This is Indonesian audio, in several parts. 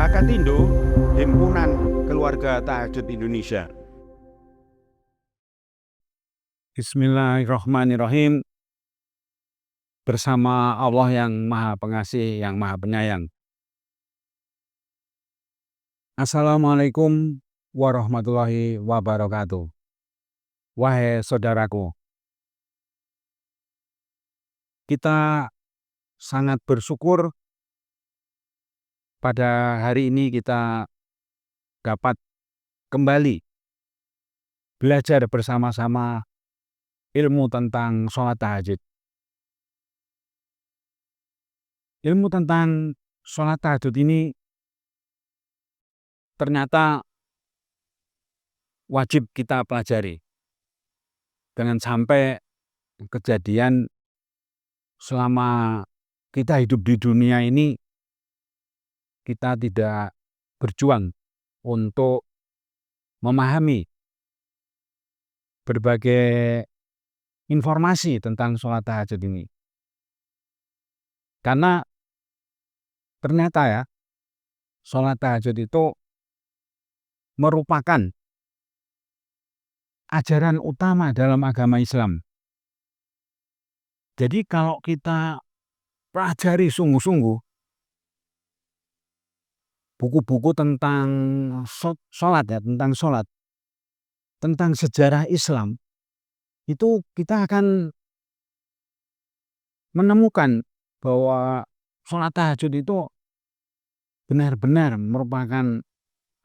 Hakatindo, Himpunan Keluarga Tahajud Indonesia. Bismillahirrahmanirrahim. Bersama Allah yang Maha Pengasih, yang Maha Penyayang. Assalamualaikum warahmatullahi wabarakatuh. Wahai saudaraku, kita sangat bersyukur pada hari ini kita dapat kembali belajar bersama-sama ilmu tentang sholat tahajud. Ilmu tentang sholat tahajud ini ternyata wajib kita pelajari. Jangan sampai kejadian selama kita hidup di dunia ini kita tidak berjuang untuk memahami berbagai informasi tentang sholat tahajud ini. Karena ternyata ya, sholat tahajud itu merupakan ajaran utama dalam agama Islam. Jadi kalau kita pelajari sungguh-sungguh buku-buku tentang sholat ya, tentang sejarah Islam, itu kita akan menemukan bahwa sholat tahajud itu benar-benar merupakan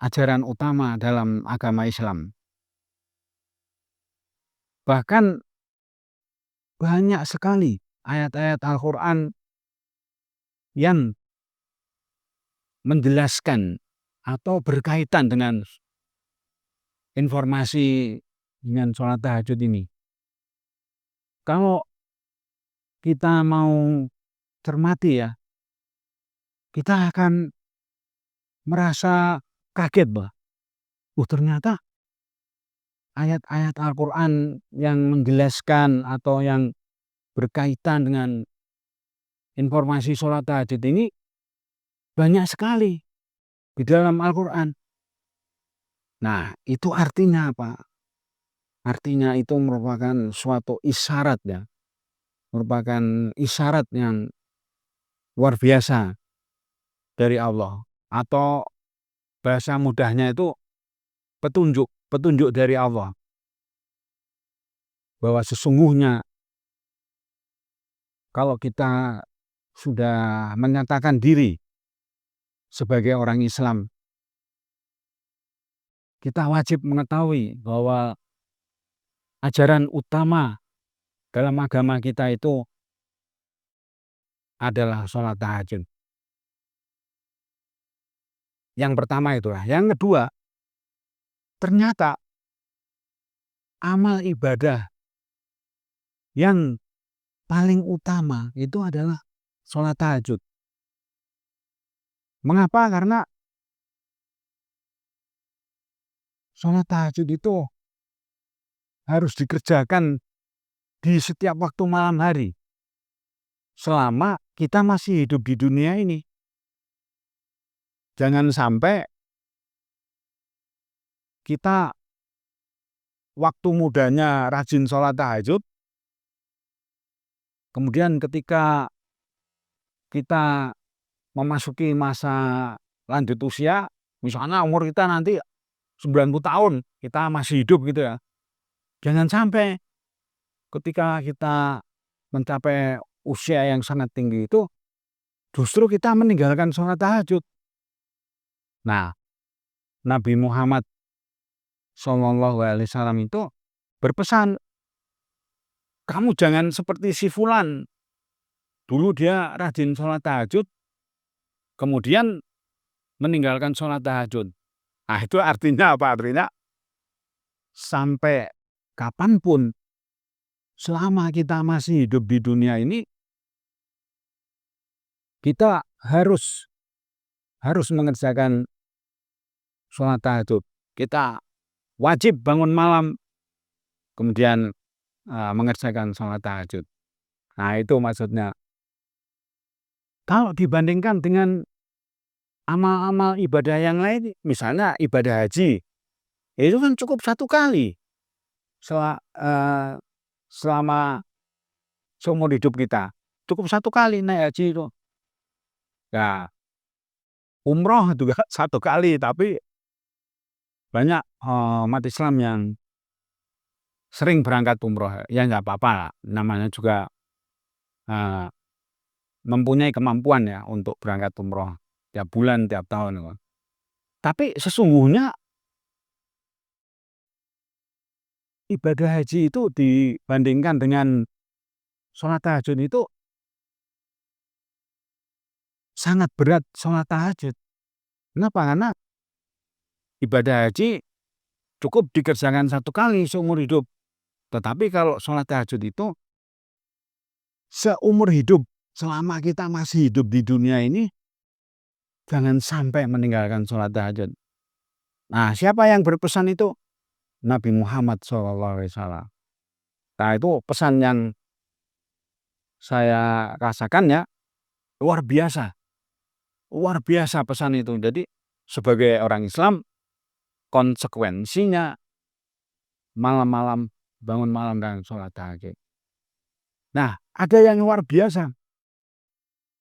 ajaran utama dalam agama Islam. Bahkan banyak sekali ayat-ayat Al-Quran yang menjelaskan atau berkaitan dengan informasi dengan sholat tahajud ini. Kalau kita mau cermati ya, kita akan merasa kaget ternyata ayat-ayat Al-Quran yang menjelaskan atau yang berkaitan dengan informasi sholat tahajud ini banyak sekali di dalam Al-Quran. Nah, itu artinya apa? Artinya itu merupakan suatu isyarat ya, merupakan isyarat yang luar biasa dari Allah, atau bahasa mudahnya itu petunjuk dari Allah, bahwa sesungguhnya kalau kita sudah menyatakan diri sebagai orang Islam, kita wajib mengetahui bahwa ajaran utama dalam agama kita itu adalah sholat tahajud. Yang pertama itulah. Yang kedua, ternyata amal ibadah yang paling utama itu adalah sholat tahajud. Mengapa? Karena sholat tahajud itu harus dikerjakan di setiap waktu malam hari selama kita masih hidup di dunia ini. Jangan sampai kita waktu mudanya rajin sholat tahajud, kemudian ketika kita memasuki masa lanjut usia, misalnya umur kita nanti 90 tahun, kita masih hidup gitu ya. Jangan sampai ketika kita mencapai usia yang sangat tinggi itu, justru kita meninggalkan sholat tahajud. Nah, Nabi Muhammad SAW itu berpesan, kamu jangan seperti si fulan. Dulu dia rajin sholat tahajud, kemudian meninggalkan sholat tahajud. Nah, itu artinya apa? Artinya sampai kapanpun, selama kita masih hidup di dunia ini, kita harus mengerjakan sholat tahajud. Kita wajib bangun malam, kemudian mengerjakan sholat tahajud. Nah, itu maksudnya. Kalau dibandingkan dengan amal-amal ibadah yang lain, misalnya ibadah haji, itu kan cukup 1 kali selama seumur hidup kita, cukup 1 kali naik haji itu. Nah, umroh juga 1 kali, tapi banyak, umat Islam yang sering berangkat umroh, ya nggak apa-apa, namanya juga, eee, mempunyai kemampuan ya untuk berangkat umroh tiap bulan, tiap tahun gitu. Tapi sesungguhnya ibadah haji itu dibandingkan dengan sholat tahajud itu sangat berat sholat tahajud. Kenapa? Karena ibadah haji cukup dikerjakan 1 kali seumur hidup, tetapi kalau sholat tahajud itu seumur hidup, selama kita masih hidup di dunia ini, jangan sampai meninggalkan sholat tahajud. Nah, siapa yang berpesan itu? Nabi Muhammad SAW. Nah, itu pesan yang saya rasakan ya, luar biasa pesan itu. Jadi sebagai orang Islam, konsekuensinya malam-malam, bangun malam dan sholat tahajud. Nah, ada yang luar biasa.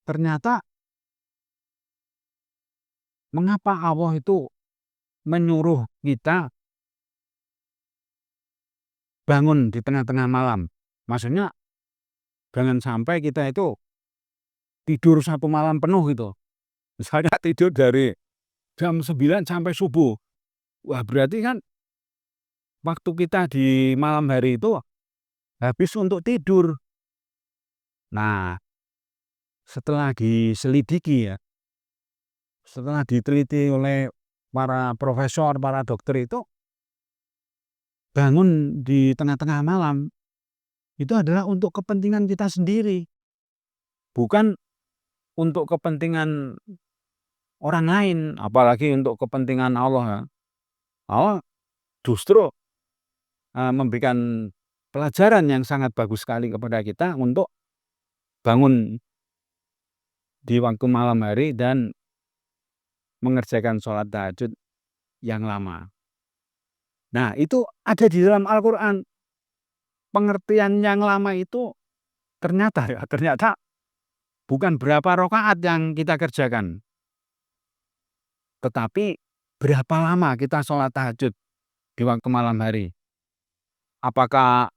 Ternyata mengapa Allah itu menyuruh kita bangun di tengah-tengah malam? Maksudnya jangan sampai kita itu tidur 1 malam penuh gitu. Misalnya tidur dari jam 9 sampai subuh. Wah, berarti kan waktu kita di malam hari itu habis untuk tidur. Nah, setelah diselidiki ya, setelah diteliti oleh para profesor, para dokter itu, bangun di tengah-tengah malam itu adalah untuk kepentingan kita sendiri, bukan untuk kepentingan orang lain, apalagi untuk kepentingan Allah ya. Allah justru, memberikan pelajaran yang sangat bagus sekali kepada kita untuk bangun di waktu malam hari dan mengerjakan sholat tahajud yang lama. Nah, itu ada di dalam Al-Qur'an. Pengertian yang lama itu ternyata bukan berapa rakaat yang kita kerjakan, tetapi berapa lama kita sholat tahajud di waktu malam hari. Apakah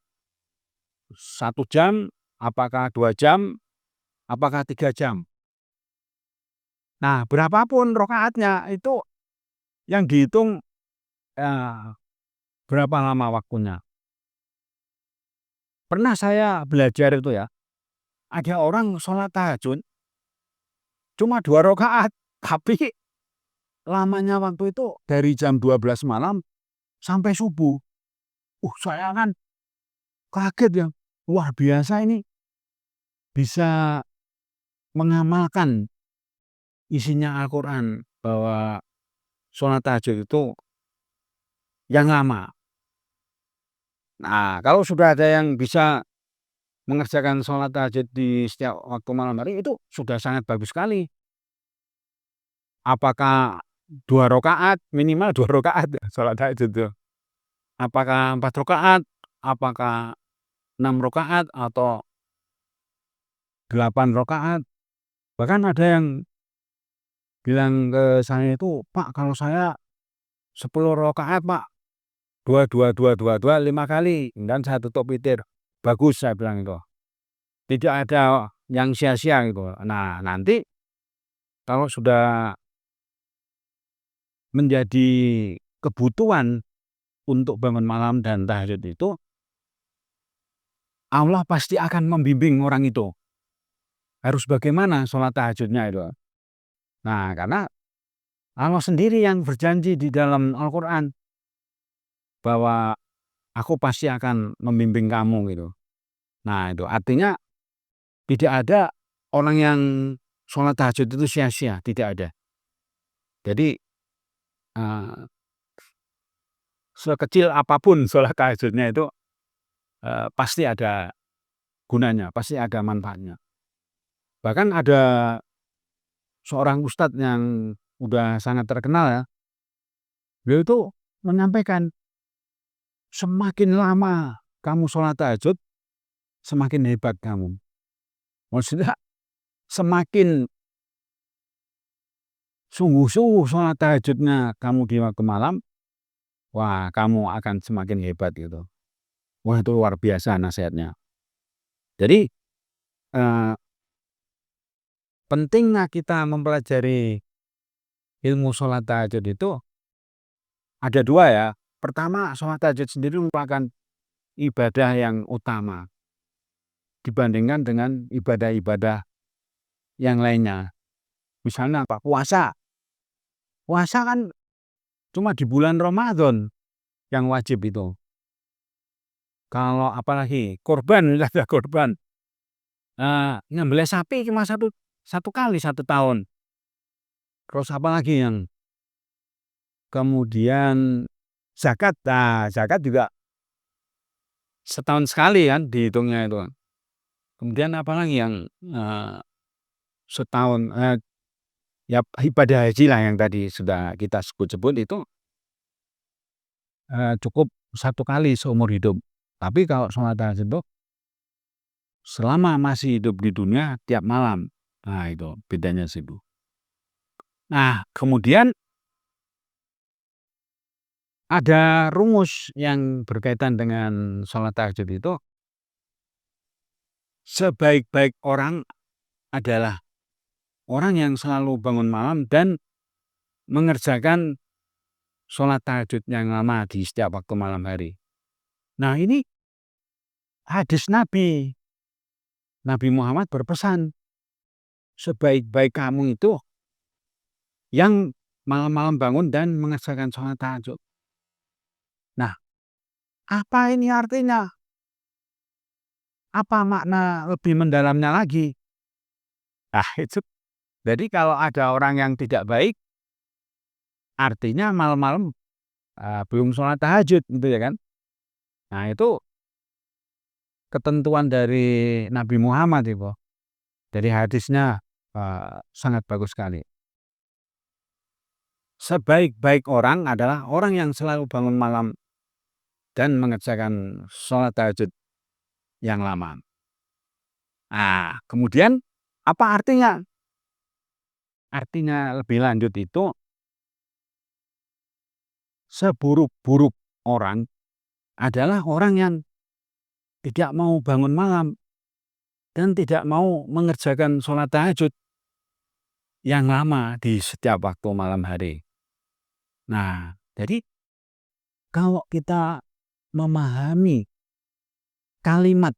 1 jam, apakah 2 jam, apakah 3 jam. Nah, berapapun rakaatnya itu yang dihitung, berapa lama waktunya. Pernah saya belajar itu ya, ada orang sholat tahajud cuma 2 rakaat, tapi lamanya waktu itu dari jam 12 malam sampai subuh. Saya kan kaget ya, luar biasa ini bisa mengamalkan isinya Al-Qur'an bahwa sholat tahajud itu yang lama. Nah, kalau sudah ada yang bisa mengerjakan sholat tahajud di setiap waktu malam hari itu sudah sangat bagus sekali. Apakah 2 rakaat, minimal 2 rakaat sholat tahajud itu. Apakah 4 rakaat, apakah 6 rakaat atau 8 rakaat. Bahkan ada yang bilang ke saya itu, "Pak, kalau saya 10 rakaat, Pak, 5 kali, dan saya tutup witir." "Bagus," saya bilang itu. "Tidak ada yang sia-sia," gitu. Nah, nanti kalau sudah menjadi kebutuhan untuk bangun malam dan tahajud itu, Allah pasti akan membimbing orang itu. Harus bagaimana sholat tahajudnya itu. Nah, karena Allah sendiri yang berjanji di dalam Al-Qur'an bahwa aku pasti akan membimbing kamu gitu. Nah, itu artinya tidak ada orang yang sholat tahajud itu sia-sia, tidak ada. Jadi, eee, sekecil apapun sholat tahajudnya itu, pasti ada gunanya, pasti ada manfaatnya. Bahkan ada seorang ustadz yang udah sangat terkenal ya, beliau itu menyampaikan, semakin lama kamu sholat tahajud, semakin hebat kamu. Maksudnya semakin sungguh-sungguh sholat tahajudnya kamu di waktu malam, wah kamu akan semakin hebat gitu. Wah itu luar biasa nasihatnya. Jadi pentingnya kita mempelajari ilmu sholat tahajud itu ada dua ya. Pertama, sholat tahajud sendiri merupakan ibadah yang utama dibandingkan dengan ibadah-ibadah yang lainnya. Misalnya apa? Puasa. Puasa kan cuma di bulan Ramadan yang wajib itu. Kalau apalagi korban, ada korban. Nyembelih sapi cuma satu kali 1 tahun. Terus apalagi yang kemudian zakat. Nah, zakat juga setahun sekali kan dihitungnya itu. Kemudian apalagi yang setahun ya ibadah haji lah yang tadi sudah kita sebut-sebut itu cukup 1 kali seumur hidup. Tapi kalau sholat tahajud itu selama masih hidup di dunia tiap malam. Nah itu bedanya situ. Nah kemudian ada rumus yang berkaitan dengan sholat tahajud itu, sebaik-baik orang adalah orang yang selalu bangun malam dan mengerjakan sholat tahajud yang lama di setiap waktu malam hari. Nah ini hadis Nabi. Nabi Muhammad berpesan, sebaik-baik kamu itu yang malam-malam bangun dan mengerjakan sholat tahajud. Nah, apa ini artinya? Apa makna lebih mendalamnya lagi? Nah, itu. Jadi kalau ada orang yang tidak baik, artinya malam-malam belum sholat tahajud, gitu ya kan? Nah, itu ketentuan dari Nabi Muhammad itu. Jadi hadisnya sangat bagus sekali. Sebaik-baik orang adalah orang yang selalu bangun malam dan mengerjakan sholat tahajud yang lama. Nah, kemudian apa artinya? Artinya lebih lanjut itu, seburuk-buruk orang adalah orang yang tidak mau bangun malam dan tidak mau mengerjakan sholat tahajud yang lama di setiap waktu malam hari. Nah, jadi kalau kita memahami kalimat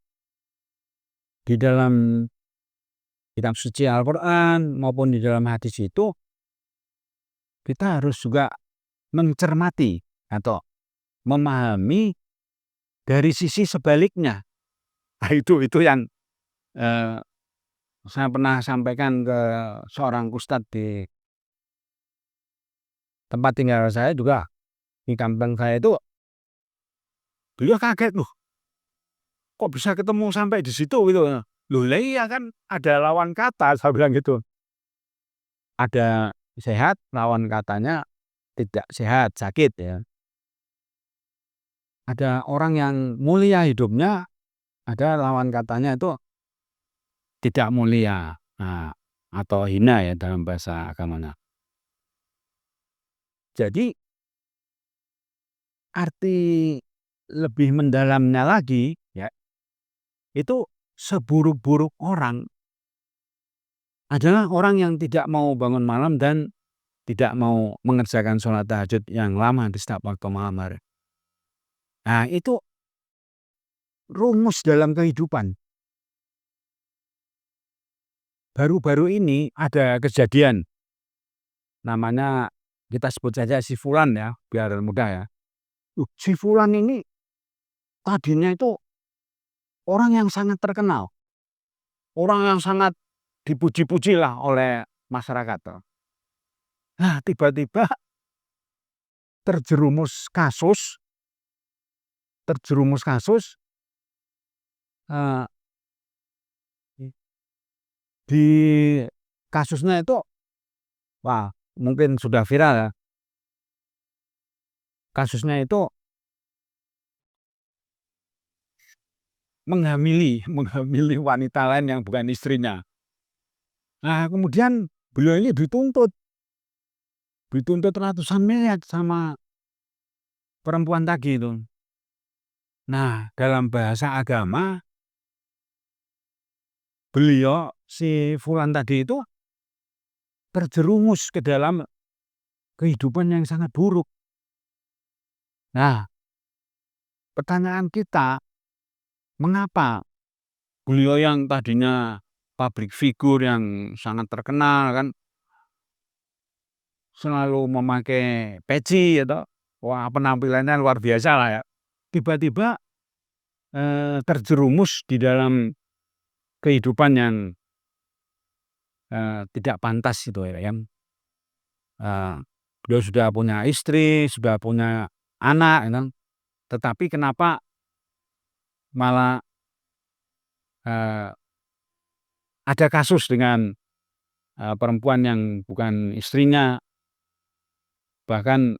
di dalam kitab suci Al-Quran maupun di dalam hadis itu, kita harus juga mencermati atau memahami dari sisi sebaliknya. Nah, itu yang saya pernah sampaikan ke seorang ustadz di tempat tinggal saya juga, di kampung saya itu, beliau kaget, loh kok bisa ketemu sampai di situ gitu. Loh lah iya kan ada lawan kata, saya bilang gitu. Ada sehat, lawan katanya tidak sehat, sakit ya. Ada orang yang mulia hidupnya, ada lawan katanya itu tidak mulia. Nah, atau hina ya dalam bahasa agamanya. Jadi arti lebih mendalamnya lagi ya, itu seburuk-buruk orang adalah orang yang tidak mau bangun malam dan tidak mau mengerjakan sholat tahajud yang lama di setiap waktu malam hari. Nah itu rumus dalam kehidupan. Baru-baru ini ada kejadian, namanya kita sebut saja si Fulan ya, biar mudah ya. Si Fulan ini tadinya itu orang yang sangat terkenal, orang yang sangat dipuji-puji lah oleh masyarakat. Nah tiba-tiba terjerumus kasus, eh, di kasusnya itu Wah, mungkin sudah viral ya. Kasusnya itu menghamili menghamili wanita lain yang bukan istrinya. Nah, kemudian beliau ini dituntut ratusan miliar sama perempuan tadi itu. Nah, dalam bahasa agama, beliau, si fulan tadi itu terjerumus ke dalam kehidupan yang sangat buruk. Nah, pertanyaan kita, mengapa beliau yang tadinya public figure yang sangat terkenal kan, selalu memakai peci gitu, wah penampilannya luar biasa lah ya, tiba-tiba, terjerumus di dalam kehidupan yang, tidak pantas itu ya kan. Beliau sudah punya istri, sudah punya anak, ya kan, tetapi kenapa malah, eee, ada kasus dengan, perempuan yang bukan istrinya, bahkan,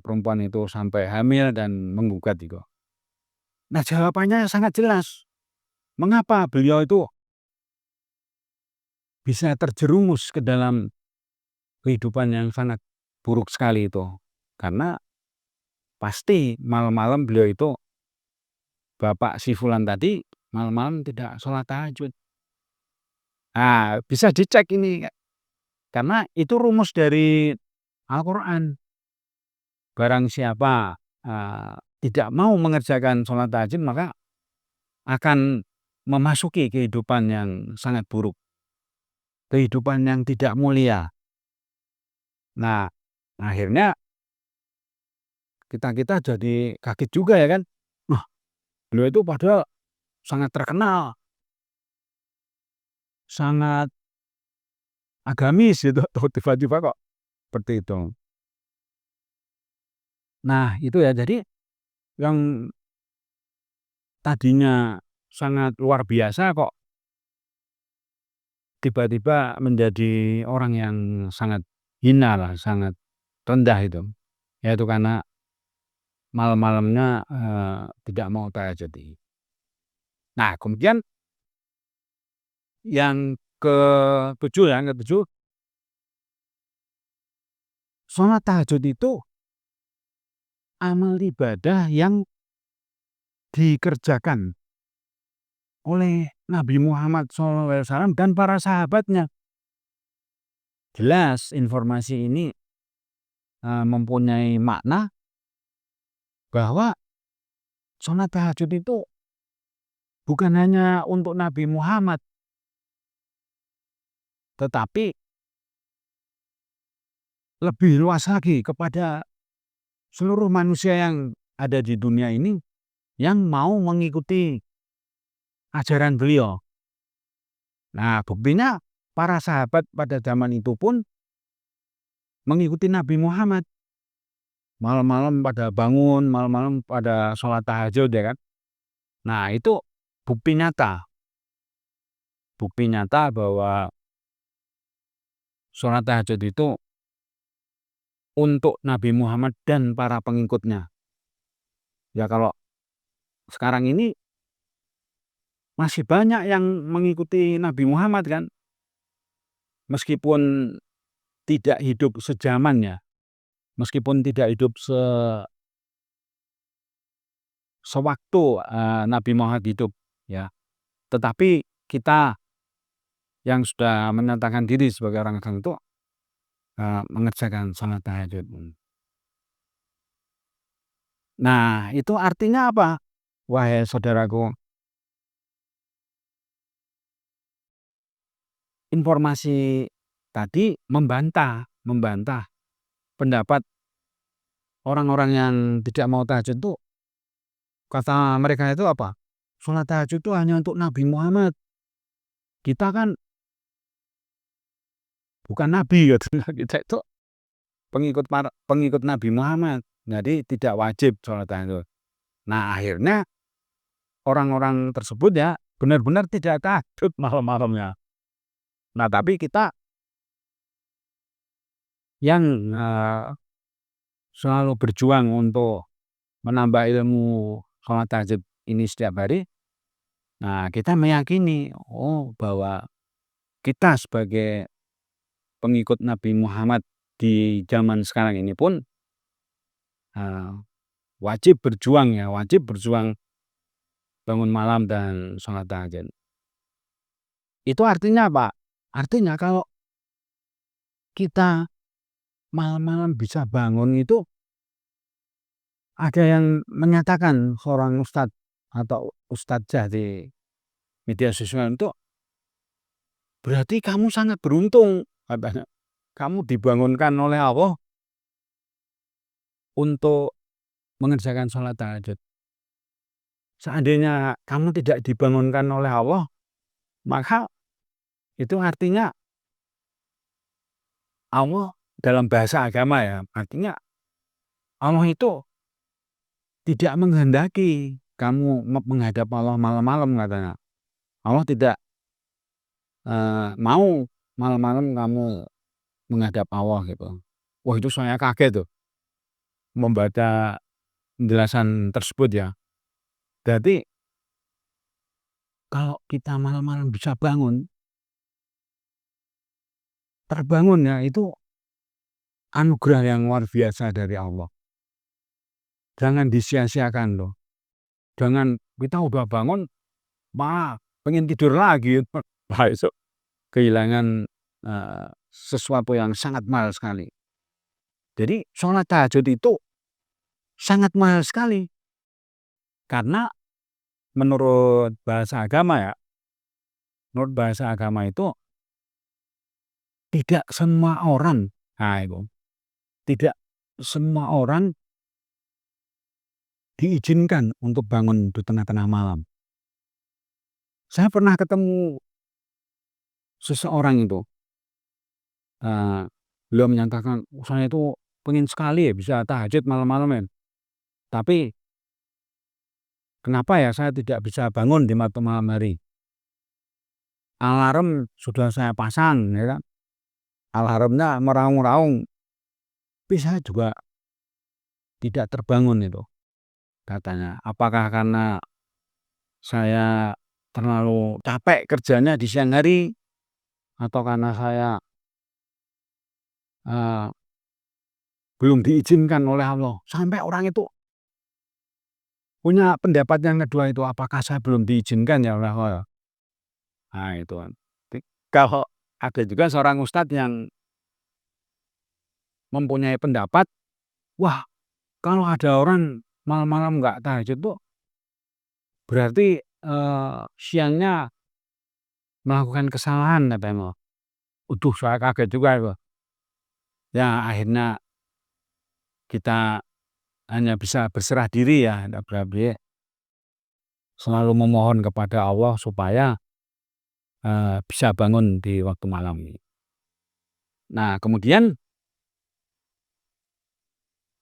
perempuan itu sampai hamil dan menggugat itu. Nah, jawabannya sangat jelas, mengapa beliau itu bisa terjerumus ke dalam kehidupan yang sangat buruk sekali itu. Karena pasti malam-malam beliau itu, bapak si fulan tadi, malam-malam tidak sholat tahajud. Nah, bisa dicek ini, karena itu rumus dari Al-Qur'an. Barang siapa, tidak mau mengerjakan sholat tahajud, maka akan memasuki kehidupan yang sangat buruk, kehidupan yang tidak mulia. Nah, akhirnya kita-kita jadi kaget juga ya kan. Wah, beliau itu padahal sangat terkenal, sangat agamis gitu, tiba-tiba kok seperti itu. Nah, itu ya, jadi yang tadinya sangat luar biasa kok tiba-tiba menjadi orang yang sangat hina lah, sangat rendah itu. Yaitu karena malam-malamnya, tidak mau tahajud. Nah, kemudian yang ketujuh ya, yang ketujuh, sholat tahajud itu amal ibadah yang dikerjakan oleh Nabi Muhammad SAW dan para sahabatnya. Jelas informasi ini, mempunyai makna bahwa sholat tahajud itu bukan hanya untuk Nabi Muhammad, tetapi lebih luas lagi kepada seluruh manusia yang ada di dunia ini yang mau mengikuti ajaran beliau. Nah, buktinya para sahabat pada zaman itu pun mengikuti Nabi Muhammad. Malam-malam pada bangun, malam-malam pada sholat tahajud ya kan. Nah, itu bukti nyata bahwa sholat tahajud itu untuk Nabi Muhammad dan para pengikutnya. Ya kalau sekarang ini masih banyak yang mengikuti Nabi Muhammad kan, meskipun tidak hidup sejaman ya, meskipun tidak hidup sewaktu, Nabi Muhammad hidup ya, tetapi kita yang sudah menyatakan diri sebagai orang Islam itu, mengerjakan salat tahajud. Nah, itu artinya apa? Wahai saudaraku, informasi tadi membantah pendapat orang-orang yang tidak mau tahajud itu. Kata mereka itu apa? Sholat tahajud itu hanya untuk Nabi Muhammad. Kita kan bukan nabi gitu. Kita itu pengikut Nabi Muhammad. Jadi tidak wajib sholat tahajud. Nah, akhirnya orang-orang tersebut ya benar-benar tidak tahajud malam-malamnya. Nah, tapi kita yang selalu berjuang untuk menambah ilmu sholat tahajud ini setiap hari, nah kita meyakini, bahwa kita sebagai pengikut Nabi Muhammad di zaman sekarang ini pun wajib berjuang bangun malam dan sholat tahajud. Itu artinya apa? Artinya kalau kita malam-malam bisa bangun itu, ada yang menyatakan seorang ustadz atau ustadzah di media sosial itu, berarti kamu sangat beruntung katanya. Kamu dibangunkan oleh Allah untuk mengerjakan sholat tahajud. Seandainya kamu tidak dibangunkan oleh Allah, maka itu artinya Allah dalam bahasa agama ya, artinya Allah itu tidak menghendaki kamu menghadap Allah malam-malam katanya. Allah tidak mau malam-malam kamu menghadap Allah gitu. Wah itu saya kaget tuh membaca penjelasan tersebut ya. Jadi kalau kita malam-malam bisa terbangun ya, itu anugerah yang luar biasa dari Allah. Jangan disia-siakan loh. Jangan kita udah bangun malah pengen tidur lagi. Wah itu kehilangan sesuatu yang sangat mahal sekali. Jadi sholat tahajud itu sangat mahal sekali. Karena menurut bahasa agama itu tidak semua orang, tidak semua orang diizinkan untuk bangun di tengah-tengah malam. Saya pernah ketemu seseorang itu, beliau menyatakan, saya itu pengen sekali ya bisa tahajud malam-malam ya. Tapi kenapa ya saya tidak bisa bangun di waktu malam hari? Alarm sudah saya pasang, ya kan? Alarmnya meraung-raung, tapi saya juga tidak terbangun itu, katanya. Apakah karena saya terlalu capek kerjanya di siang hari, atau karena saya belum diizinkan oleh Allah? Sampai orang itu punya pendapat yang kedua itu, apakah saya belum diizinkan ya oleh Allah? Nah itu kan. Kalau ada juga seorang ustadz yang mempunyai pendapat, wah kalau ada orang malam-malam nggak tahajud tuh berarti siangnya melakukan kesalahan katanya. Saya kaget juga itu. Ya akhirnya kita hanya bisa berserah diri ya, berarti selalu memohon kepada Allah supaya bisa bangun di waktu malam ini. Nah kemudian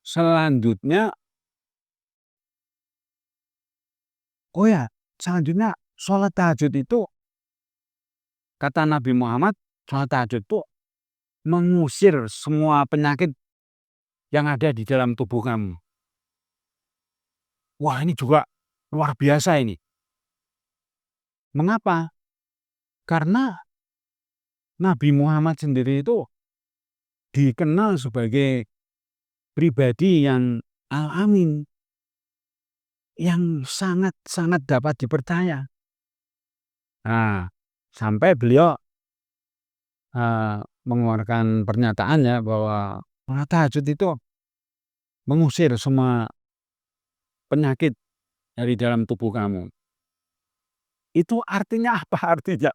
selanjutnya, selanjutnya sholat tahajud itu, kata Nabi Muhammad, sholat tahajud itu mengusir semua penyakit yang ada di dalam tubuh kamu. Wah ini juga luar biasa ini. Mengapa? Karena Nabi Muhammad sendiri itu dikenal sebagai pribadi yang al-amin, yang sangat-sangat dapat dipercaya. Nah, sampai beliau mengeluarkan pernyataan ya bahwa sholat tahajud itu mengusir semua penyakit dari dalam tubuh kamu. Itu artinya apa artinya?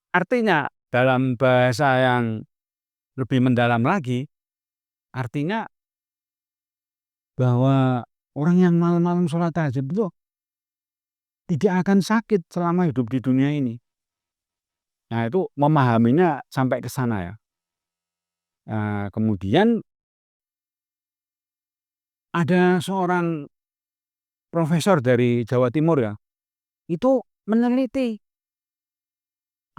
Artinya dalam bahasa yang lebih mendalam lagi, artinya bahwa orang yang malam-malam sholat tahajud itu tidak akan sakit selama hidup di dunia ini. Nah itu memahaminya sampai ke sana ya. Kemudian ada seorang profesor dari Jawa Timur ya, itu meneliti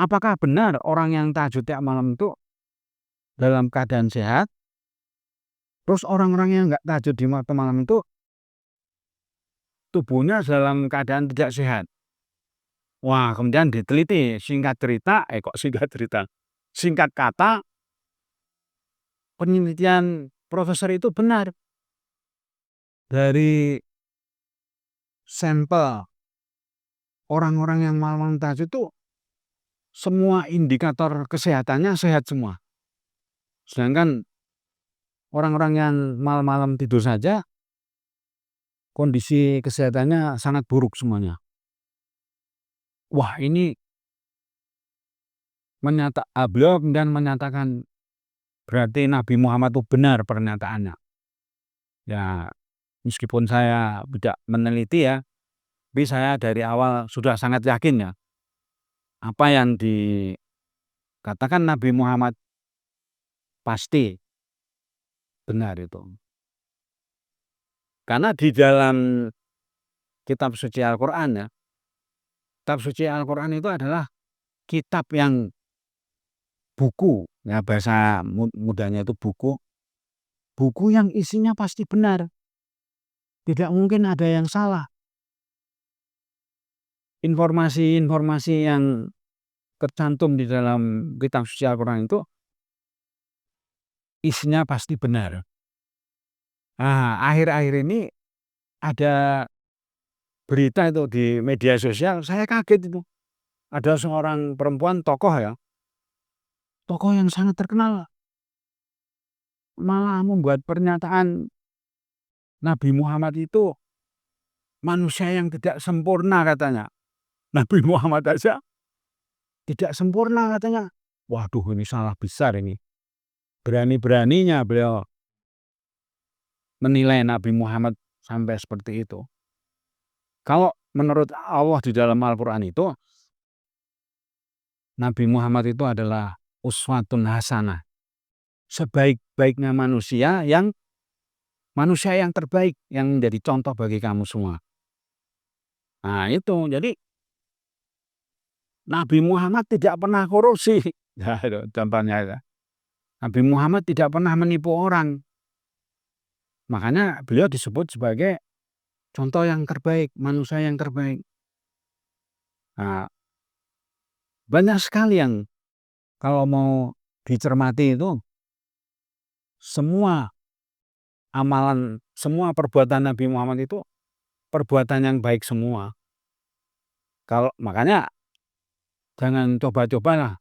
apakah benar orang yang tahajud tiap malam itu dalam keadaan sehat Terus orang-orang yang nggak tahajud di waktu malam itu tubuhnya dalam keadaan tidak sehat. Wah, kemudian diteliti, singkat kata, penelitian profesor itu benar. Dari sampel orang-orang yang malam tahajud itu semua indikator kesehatannya sehat semua. Sedangkan orang-orang yang malam-malam tidur saja kondisi kesehatannya sangat buruk semuanya. Wah, ini beliau kemudian menyatakan berarti Nabi Muhammad itu benar pernyataannya. Ya, meskipun saya tidak meneliti ya, tapi saya dari awal sudah sangat yakin ya, apa yang dikatakan Nabi Muhammad pasti benar itu. Karena di dalam kitab suci Al-Quran ya, kitab suci Al-Quran itu adalah kitab yang buku, ya bahasa mudanya itu buku yang isinya pasti benar. Tidak mungkin ada yang salah. Informasi-informasi yang tercantum di dalam kitab suci Al-Quran itu isinya pasti benar. Nah, akhir-akhir ini ada berita itu di media sosial, saya kaget itu. Ada seorang perempuan tokoh ya, tokoh yang sangat terkenal, malah membuat pernyataan Nabi Muhammad itu manusia yang tidak sempurna katanya. Nabi Muhammad aja tidak sempurna katanya. Waduh, ini salah besar ini. Berani-beraninya beliau menilai Nabi Muhammad sampai seperti itu. Kalau menurut Allah di dalam Al-Quran itu, Nabi Muhammad itu adalah uswatun hasanah. Sebaik-baiknya manusia yang terbaik, yang menjadi contoh bagi kamu semua. Nah itu, jadi Nabi Muhammad tidak pernah korupsi. Nah, itu contohnya itu. Nabi Muhammad tidak pernah menipu orang. Makanya beliau disebut sebagai contoh yang terbaik, manusia yang terbaik. Nah, banyak sekali yang kalau mau dicermati itu, semua amalan, semua perbuatan Nabi Muhammad itu perbuatan yang baik semua. Makanya jangan coba-cobalah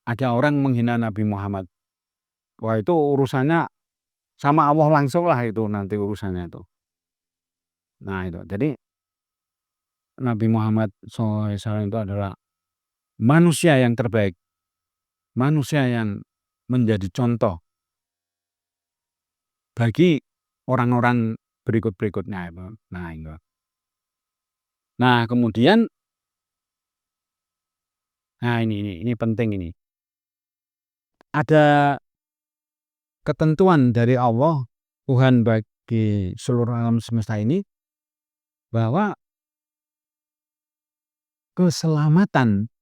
ada orang menghina Nabi Muhammad. Wah, itu urusannya sama Allah langsung lah, itu nanti urusannya itu. Nah itu, jadi Nabi Muhammad SAW itu adalah manusia yang terbaik, manusia yang menjadi contoh bagi orang-orang berikut-berikutnya itu. Nah itu. Nah kemudian, nah ini penting ini. Ada ketentuan dari Allah, Tuhan bagi seluruh alam semesta ini, bahwa keselamatan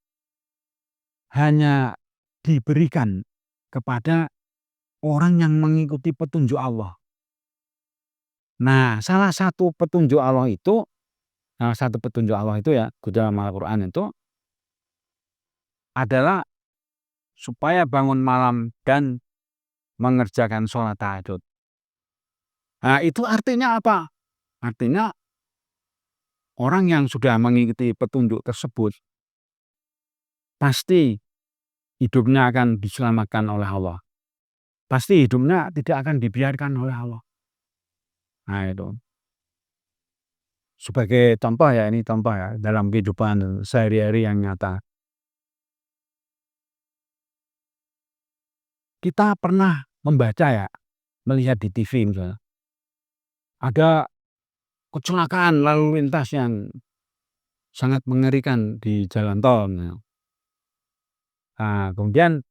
hanya diberikan kepada orang yang mengikuti petunjuk Allah. Nah, salah satu petunjuk Allah itu ya di dalam Al-Quran itu adalah supaya bangun malam dan mengerjakan sholat tahajud. Nah, itu artinya apa? Artinya orang yang sudah mengikuti petunjuk tersebut pasti hidupnya akan diselamatkan oleh Allah. Pasti hidupnya tidak akan dibiarkan oleh Allah. Nah itu. Sebagai contoh ya, ini contoh ya dalam kehidupan sehari-hari yang nyata. Kita pernah membaca ya, melihat di TV misalnya, ada kecelakaan lalu lintas yang sangat mengerikan di jalan tol. Nah, kemudian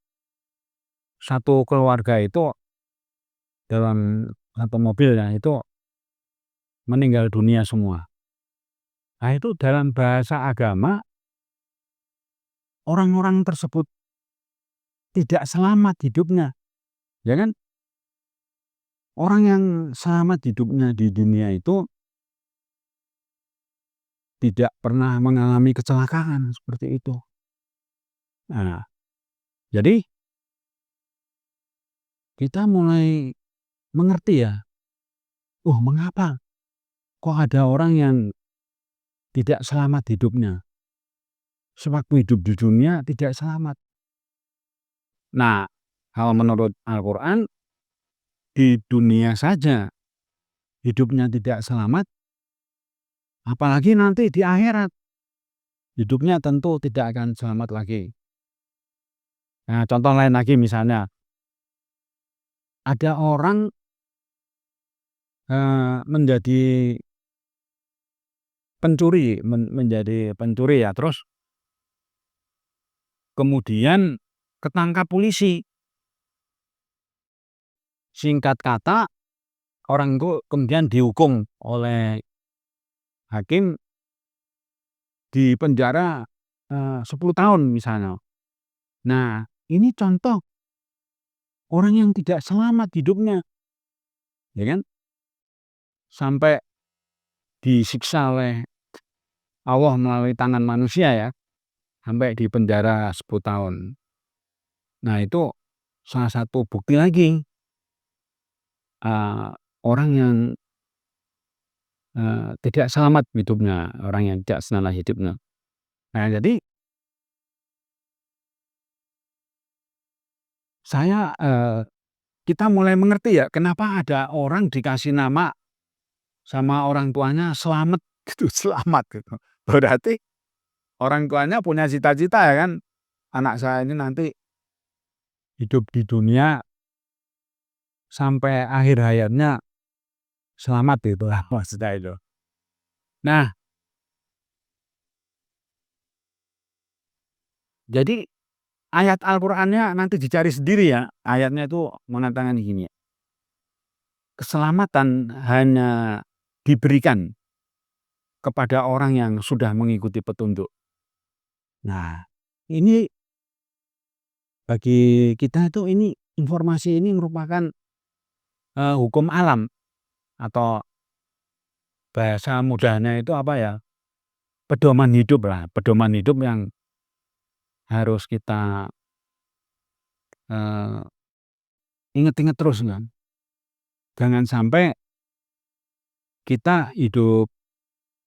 satu keluarga itu dalam satu mobilnya itu meninggal dunia semua. Nah itu dalam bahasa agama, orang-orang tersebut tidak selamat hidupnya, ya kan? Orang yang selamat hidupnya di dunia itu tidak pernah mengalami kecelakaan seperti itu. Nah, jadi kita mulai mengerti ya, oh mengapa kok ada orang yang tidak selamat hidupnya, sewaktu hidup di dunia tidak selamat. Nah, kalau menurut Al-Quran, di dunia saja hidupnya tidak selamat, apalagi nanti di akhirat, hidupnya tentu tidak akan selamat lagi. Nah, contoh lain lagi misalnya, ada orang menjadi pencuri, menjadi pencuri ya, terus kemudian ketangkap polisi. Singkat kata, orang itu kemudian dihukum oleh hakim di penjara 10 tahun misalnya. Nah, ini contoh orang yang tidak selamat hidupnya, ya kan? Sampai disiksa oleh Allah melalui tangan manusia ya, sampai di penjara 10 tahun. Nah, itu salah satu bukti lagi, orang yang tidak selamat hidupnya, orang yang tidak selamat hidupnya. Nah, jadi kita mulai mengerti ya, kenapa ada orang dikasih nama sama orang tuanya Slamet gitu, selamat gitu. Berarti orang tuanya punya cita-cita ya kan, anak saya ini nanti hidup di dunia sampai akhir hayatnya selamat gitulah maksudnya itu. Nah, jadi ayat Al-Qur'annya nanti dicari sendiri ya, ayatnya itu mengatakan gini, keselamatan hanya diberikan kepada orang yang sudah mengikuti petunjuk. Nah, ini bagi kita itu ini informasi ini merupakan hukum alam atau bahasa mudahnya itu apa ya, pedoman hidup lah, pedoman hidup yang harus kita inget-inget terus kan. Jangan sampai kita hidup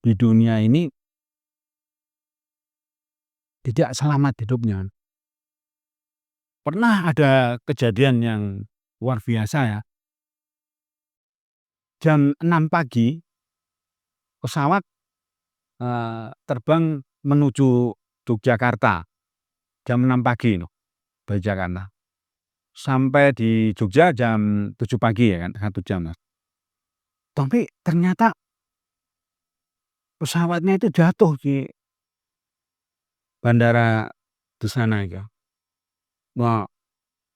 di dunia ini tidak selamat hidupnya. Pernah ada kejadian yang luar biasa ya. Jam 6 pagi pesawat terbang menuju Yogyakarta. Jam 6 pagi dari Jakarta. Sampai di Jogja jam 7 pagi ya kan, 1 jam. Tapi ternyata pesawatnya itu jatuh di bandara di sana itu. Nah,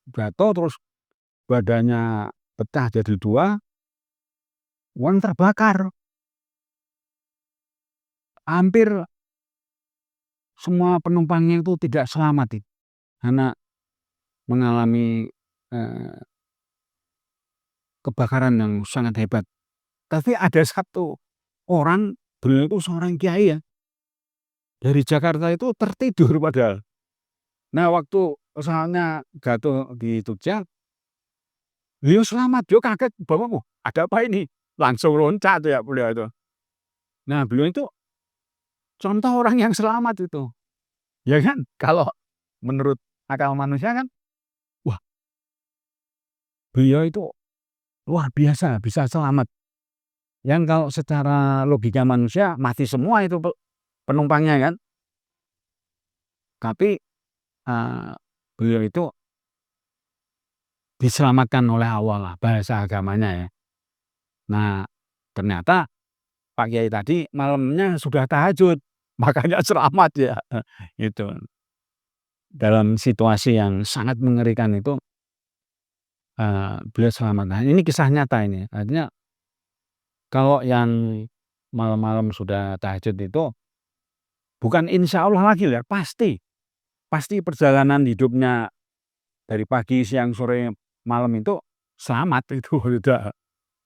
jatuh terus badannya pecah jadi 2, kemudian terbakar. Hampir semua penumpangnya itu tidak selamat itu, karena mengalami kebakaran yang sangat hebat. Tapi ada satu orang, beliau itu seorang kiai ya, dari Jakarta itu tertidur padahal. Nah, waktu pesawatnya jatuh di Jogja, beliau selamat, dia kaget bahwa, "Wah, ada apa ini?" Langsung loncat tuh ya beliau itu. Nah, beliau itu contoh orang yang selamat itu, ya kan? Kalau menurut akal manusia kan, wah beliau itu luar biasa bisa selamat. Yang kalau secara logika manusia mati semua itu penumpangnya kan. Tapi beliau itu diselamatkan oleh Allah lah bahasa agamanya ya. Nah, ternyata Pak Kiai tadi malamnya sudah tahajud, makanya selamat ya, itu. Dalam situasi yang sangat mengerikan itu, beliau selamat. Nah, ini kisah nyata ini, artinya kalau yang malam-malam sudah tahajud itu bukan insya Allah lagi ya, pasti. Pasti perjalanan hidupnya dari pagi, siang, sore, malam itu selamat itu udah.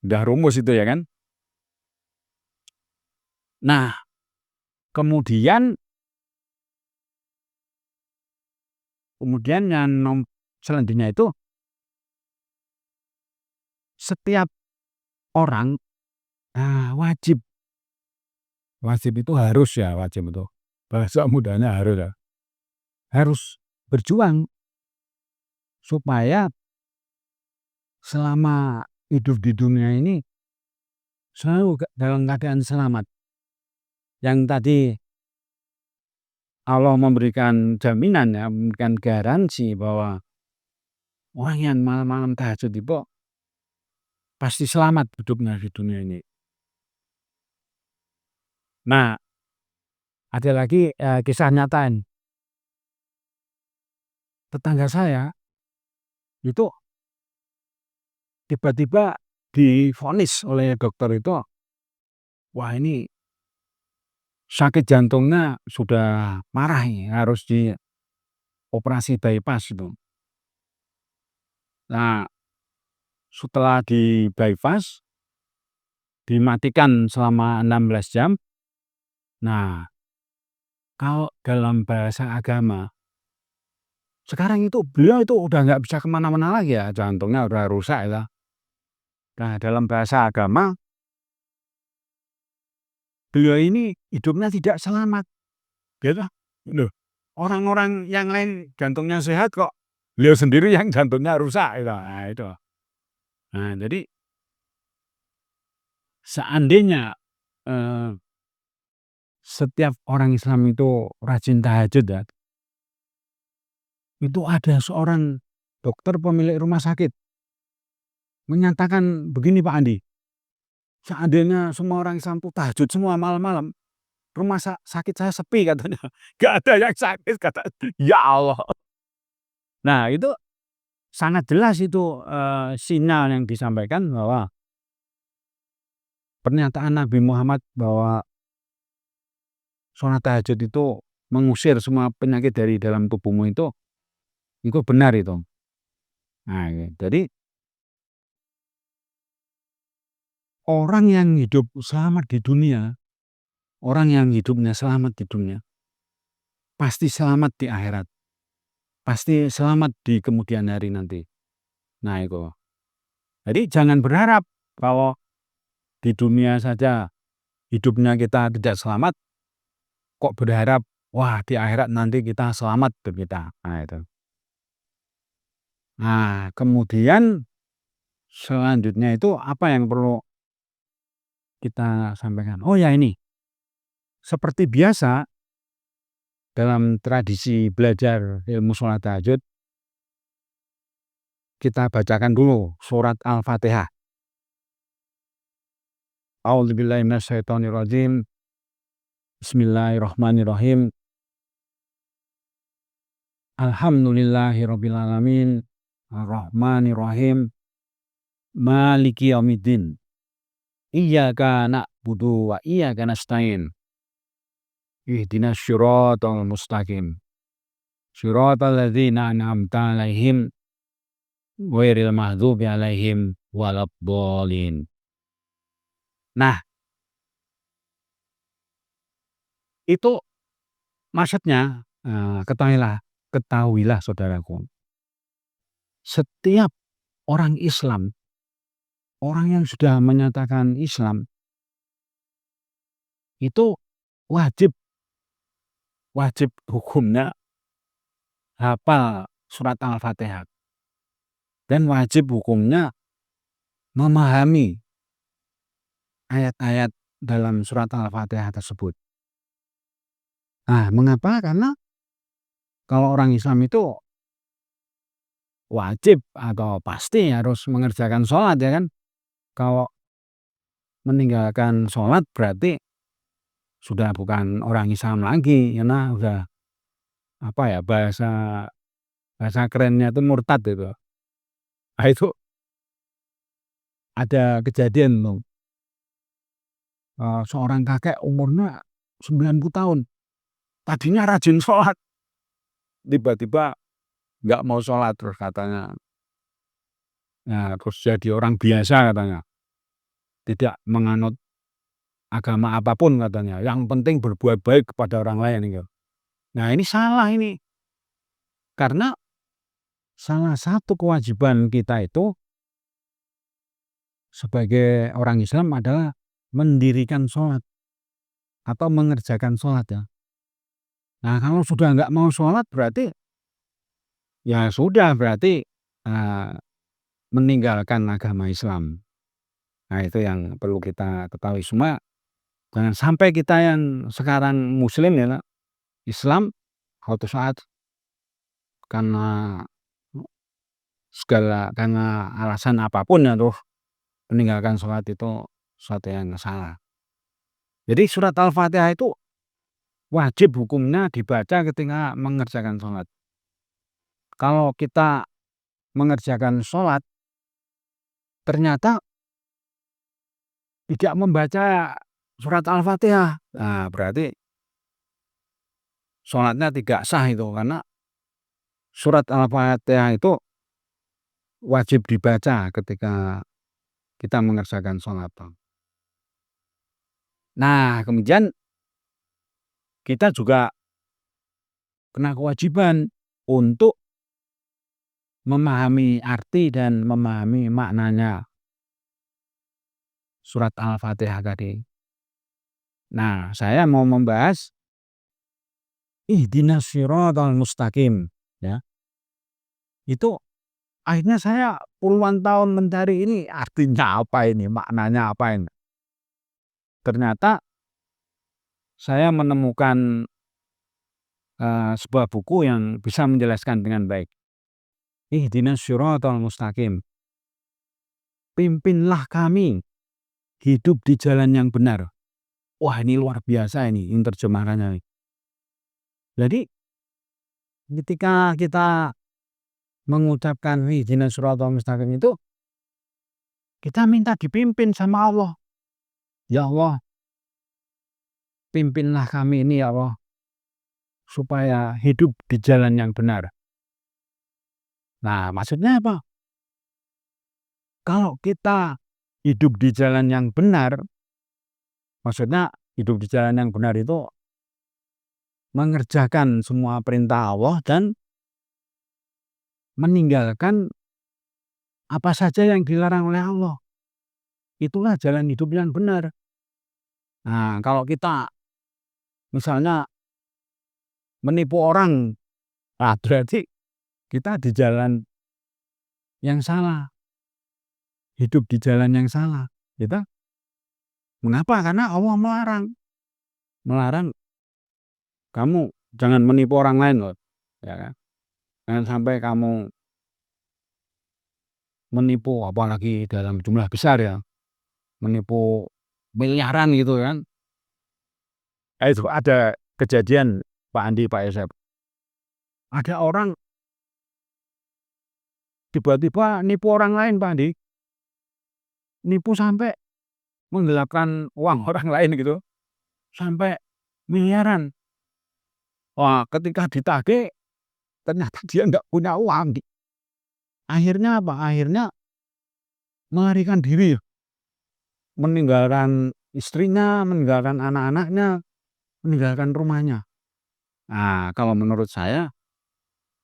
Udah rumus itu ya kan. Nah, kemudian yang selanjutnya itu setiap orang, wajib itu harus ya, wajib itu, bahasa mudahnya harus ya, harus berjuang supaya selama hidup di dunia ini selalu dalam keadaan selamat. Yang tadi Allah memberikan jaminan ya, memberikan garansi bahwa orang yang malam-malam tahajud itu pasti selamat hidupnya di dunia ini. Nah, ada lagi kisah nyata ini. Tetangga saya itu tiba-tiba divonis oleh dokter itu, wah ini sakit jantungnya sudah parah ini, harus dioperasi bypass itu. Nah, setelah di bypass, dimatikan selama 16 jam. Nah, kalau dalam bahasa agama, sekarang itu beliau itu udah nggak bisa kemana-mana lagi ya, jantungnya udah rusak ya. Nah, dalam bahasa agama, beliau ini hidupnya tidak selamat. Gitu. Loh, orang-orang yang lain jantungnya sehat kok beliau sendiri yang jantungnya rusak gitu. Nah, itu. Nah, jadi seandainya setiap orang Islam itu rajin tahajud ya, itu ada seorang dokter pemilik rumah sakit menyatakan begini Pak Andi, seandainya semua orang Islam itu tahajud semua malam-malam, rumah sakit saya sepi katanya, nggak ada yang sakit kata, ya Allah. Nah itu sangat jelas itu sinyal yang disampaikan bahwa pernyataan Nabi Muhammad bahwa sholat tahajud itu mengusir semua penyakit dari dalam tubuhmu itu benar itu. Nah, jadi orang yang hidup selamat di dunia, orang yang hidupnya selamat di dunia, pasti selamat di akhirat, pasti selamat di kemudian hari nanti. Nah itu. Jadi jangan berharap kalau di dunia saja hidupnya kita tidak selamat, kok berharap wah di akhirat nanti kita selamat kita. Nah itu. Nah kemudian selanjutnya itu apa yang perlu kita sampaikan? Oh ya ini, seperti biasa dalam tradisi belajar ilmu sholat tahajud, kita bacakan dulu surat Al-Fatihah. A'udzubillahi minasyaitonirrajim. Bismillahirrahmanirrahim. Alhamdulillahirabbil alamin. Arrahmanirrahim. Maliki yaumiddin. Iyyaka na'budu wa iyyaka nasta'in. Ihdinas siratal mustaqim. Siratal ladzina an'amta 'alaihim ghairil maghdubi 'alaihim waladdallin. Nah, itu maksudnya ketahuilah saudaraku. Setiap orang Islam, orang yang sudah menyatakan Islam itu wajib hukumnya hafal surat Al-Fatihah. Dan wajib hukumnya memahami ayat-ayat dalam surat Al-Fatihah tersebut. Nah, mengapa? Karena kalau orang Islam itu wajib atau pasti harus mengerjakan sholat ya kan. Kalau meninggalkan sholat berarti sudah bukan orang Islam lagi, karena udah bahasa kerennya itu murtad itu. Nah itu ada kejadian tuh, seorang kakek umurnya 90 tahun, tadinya rajin sholat, tiba-tiba nggak mau sholat terus katanya. Nah terus jadi orang biasa katanya. tidak menganut agama apapun katanya, yang penting berbuat baik kepada orang lain gitu. Nah ini salah ini, karena salah satu kewajiban kita itu sebagai orang Islam adalah mendirikan sholat atau mengerjakan sholat ya. Nah kalau sudah nggak mau sholat berarti ya sudah berarti meninggalkan agama Islam. Nah itu yang perlu kita ketahui semua. Jangan sampai kita yang sekarang Muslim ya, Islam, suatu saat karena karena alasan apapun ya terus meninggalkan sholat itu suatu yang salah. Jadi surat Al-Fatihah itu wajib hukumnya dibaca ketika mengerjakan sholat. Kalau kita mengerjakan sholat ternyata tidak membaca surat Al-Fatihah, nah berarti sholatnya tidak sah itu, karena surat Al-Fatihah itu wajib dibaca ketika kita mengerjakan sholat. Nah kemudian kita juga kena kewajiban untuk memahami arti dan memahami maknanya surat Al-Fatihah tadi. Nah saya mau membahas ihdinas shiratal mustaqim ya. Itu akhirnya saya puluhan tahun mencari ini artinya apa ini, maknanya apa ini. Ternyata saya menemukan sebuah buku yang bisa menjelaskan dengan baik. Ihdinas shiratal mustaqim. Pimpinlah kami hidup di jalan yang benar. Wah ini luar biasa ini terjemahannya. Jadi ketika kita mengucapkan ihdinas shiratal mustaqim itu kita minta dipimpin sama Allah. Ya Allah, pimpinlah kami ini ya Allah supaya hidup di jalan yang benar. Nah, maksudnya apa? Kalau kita hidup di jalan yang benar, maksudnya hidup di jalan yang benar itu mengerjakan semua perintah Allah dan meninggalkan apa saja yang dilarang oleh Allah. Itulah jalan hidup yang benar. Nah, kalau kita misalnya menipu orang, nah berarti kita di jalan yang salah, hidup di jalan yang salah. Kita mengapa? Karena Allah melarang kamu jangan menipu orang lain loh, ya kan? Jangan sampai kamu menipu apalagi dalam jumlah besar ya, menipu miliaran gitu kan. Itu ada kejadian Pak Andi, Pak Yosep. Ada orang tiba-tiba nipu orang lain Pak Andi. Nipu sampai menggelapkan uang orang lain gitu, sampai miliaran. Wah ketika ditagih ternyata dia nggak punya uang. Akhirnya apa? Akhirnya melarikan diri, meninggalkan istrinya, meninggalkan anak-anaknya, meninggalkan rumahnya. Nah kalau menurut saya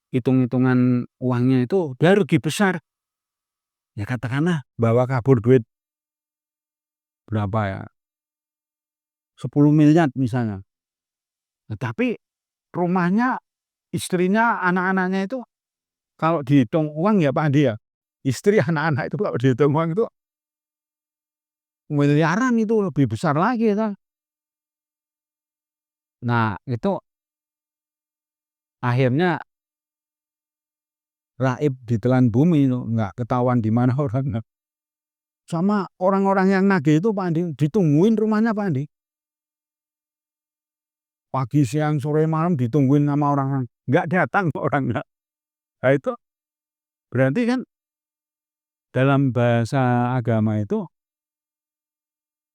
hitung-hitungan uangnya itu udah rugi besar. Ya katakanlah bawa kabur duit berapa ya, 10 miliar misalnya. Tapi rumahnya, istrinya, anak-anaknya itu kalau dihitung uang ya Pak Andi ya, istri, anak-anak itu kalau dihitung uang itu miliaran, itu lebih besar lagi kan. Nah itu akhirnya raib ditelan bumi itu, nggak ketahuan di mana orangnya. Sama orang-orang yang nagih itu Pak Andi, ditungguin rumahnya Pak Andi. Pagi, siang, sore, malam ditungguin sama orang, nggak datang orangnya. Nah itu berarti kan dalam bahasa agama itu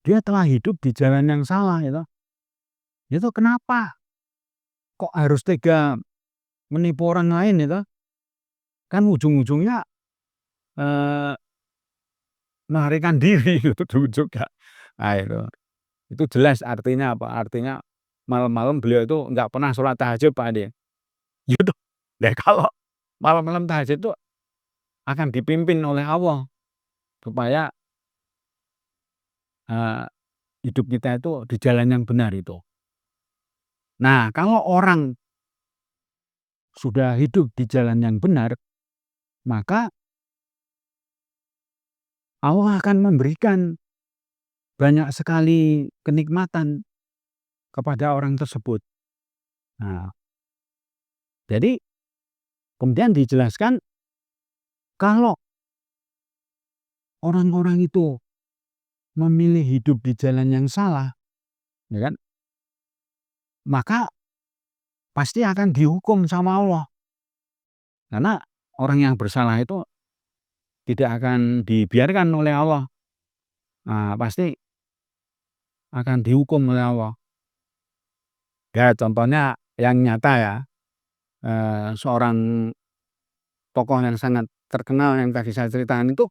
dia telah hidup di jalan yang salah itu. Itu kenapa? Kok harus tega menipu orang lain itu? Kan ujung-ujungnya eh, melarikan diri gitu juga. Nah itu jelas artinya apa, artinya malam-malam beliau itu nggak pernah sholat tahajud Pak Andi, gitu. Nah kalau malam-malam tahajud itu akan dipimpin oleh Allah supaya, eee, hidup kita itu di jalan yang benar itu. Nah kalau orang sudah hidup di jalan yang benar, maka Allah akan memberikan banyak sekali kenikmatan kepada orang tersebut. Nah, jadi kemudian dijelaskan kalau orang-orang itu memilih hidup di jalan yang salah, ya kan, maka pasti akan dihukum sama Allah. Karena orang yang bersalah itu tidak akan dibiarkan oleh Allah. Nah, pasti akan dihukum oleh Allah. Ya contohnya yang nyata ya, seorang tokoh yang sangat terkenal yang tadi saya ceritakan itu,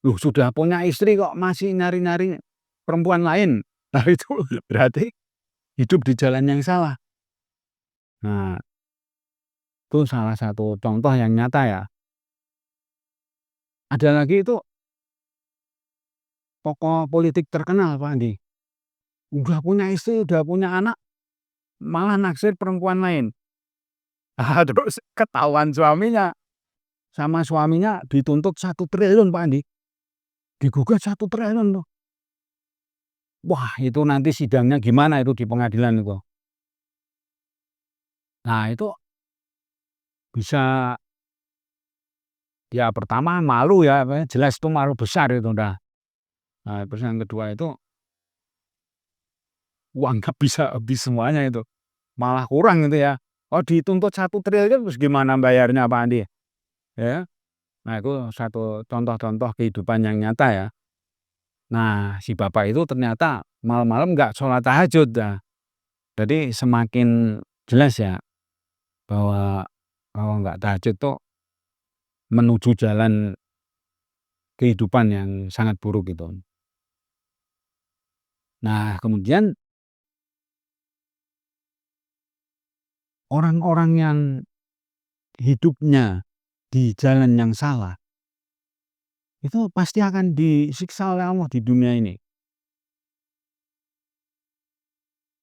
loh sudah punya istri kok masih nyari-nyari perempuan lain. Nah itu berarti hidup di jalan yang salah. Nah, itu salah satu contoh yang nyata ya. Ada lagi itu tokoh politik terkenal Pak Andi, udah punya istri, udah punya anak, malah naksir perempuan lain. Terus ketahuan suaminya, sama suaminya dituntut 1 triliun Pak Andi, digugat 1 triliun tuh. Wah itu nanti sidangnya gimana itu di pengadilan itu. Nah itu bisa, ya pertama malu ya, jelas itu malu besar itu udah. Nah terus yang kedua itu, uang nggak bisa habis semuanya itu, malah kurang itu ya. Oh dituntut 1 triliun terus gimana bayarnya Pak Andi, ya. Nah itu satu contoh-contoh kehidupan yang nyata ya. Nah si bapak itu ternyata malam-malam nggak sholat tahajud ya. Jadi semakin jelas ya bahwa kalau nggak tahajud tuh menuju jalan kehidupan yang sangat buruk gitu. Nah kemudian orang-orang yang hidupnya di jalan yang salah, itu pasti akan disiksa oleh Allah di dunia ini.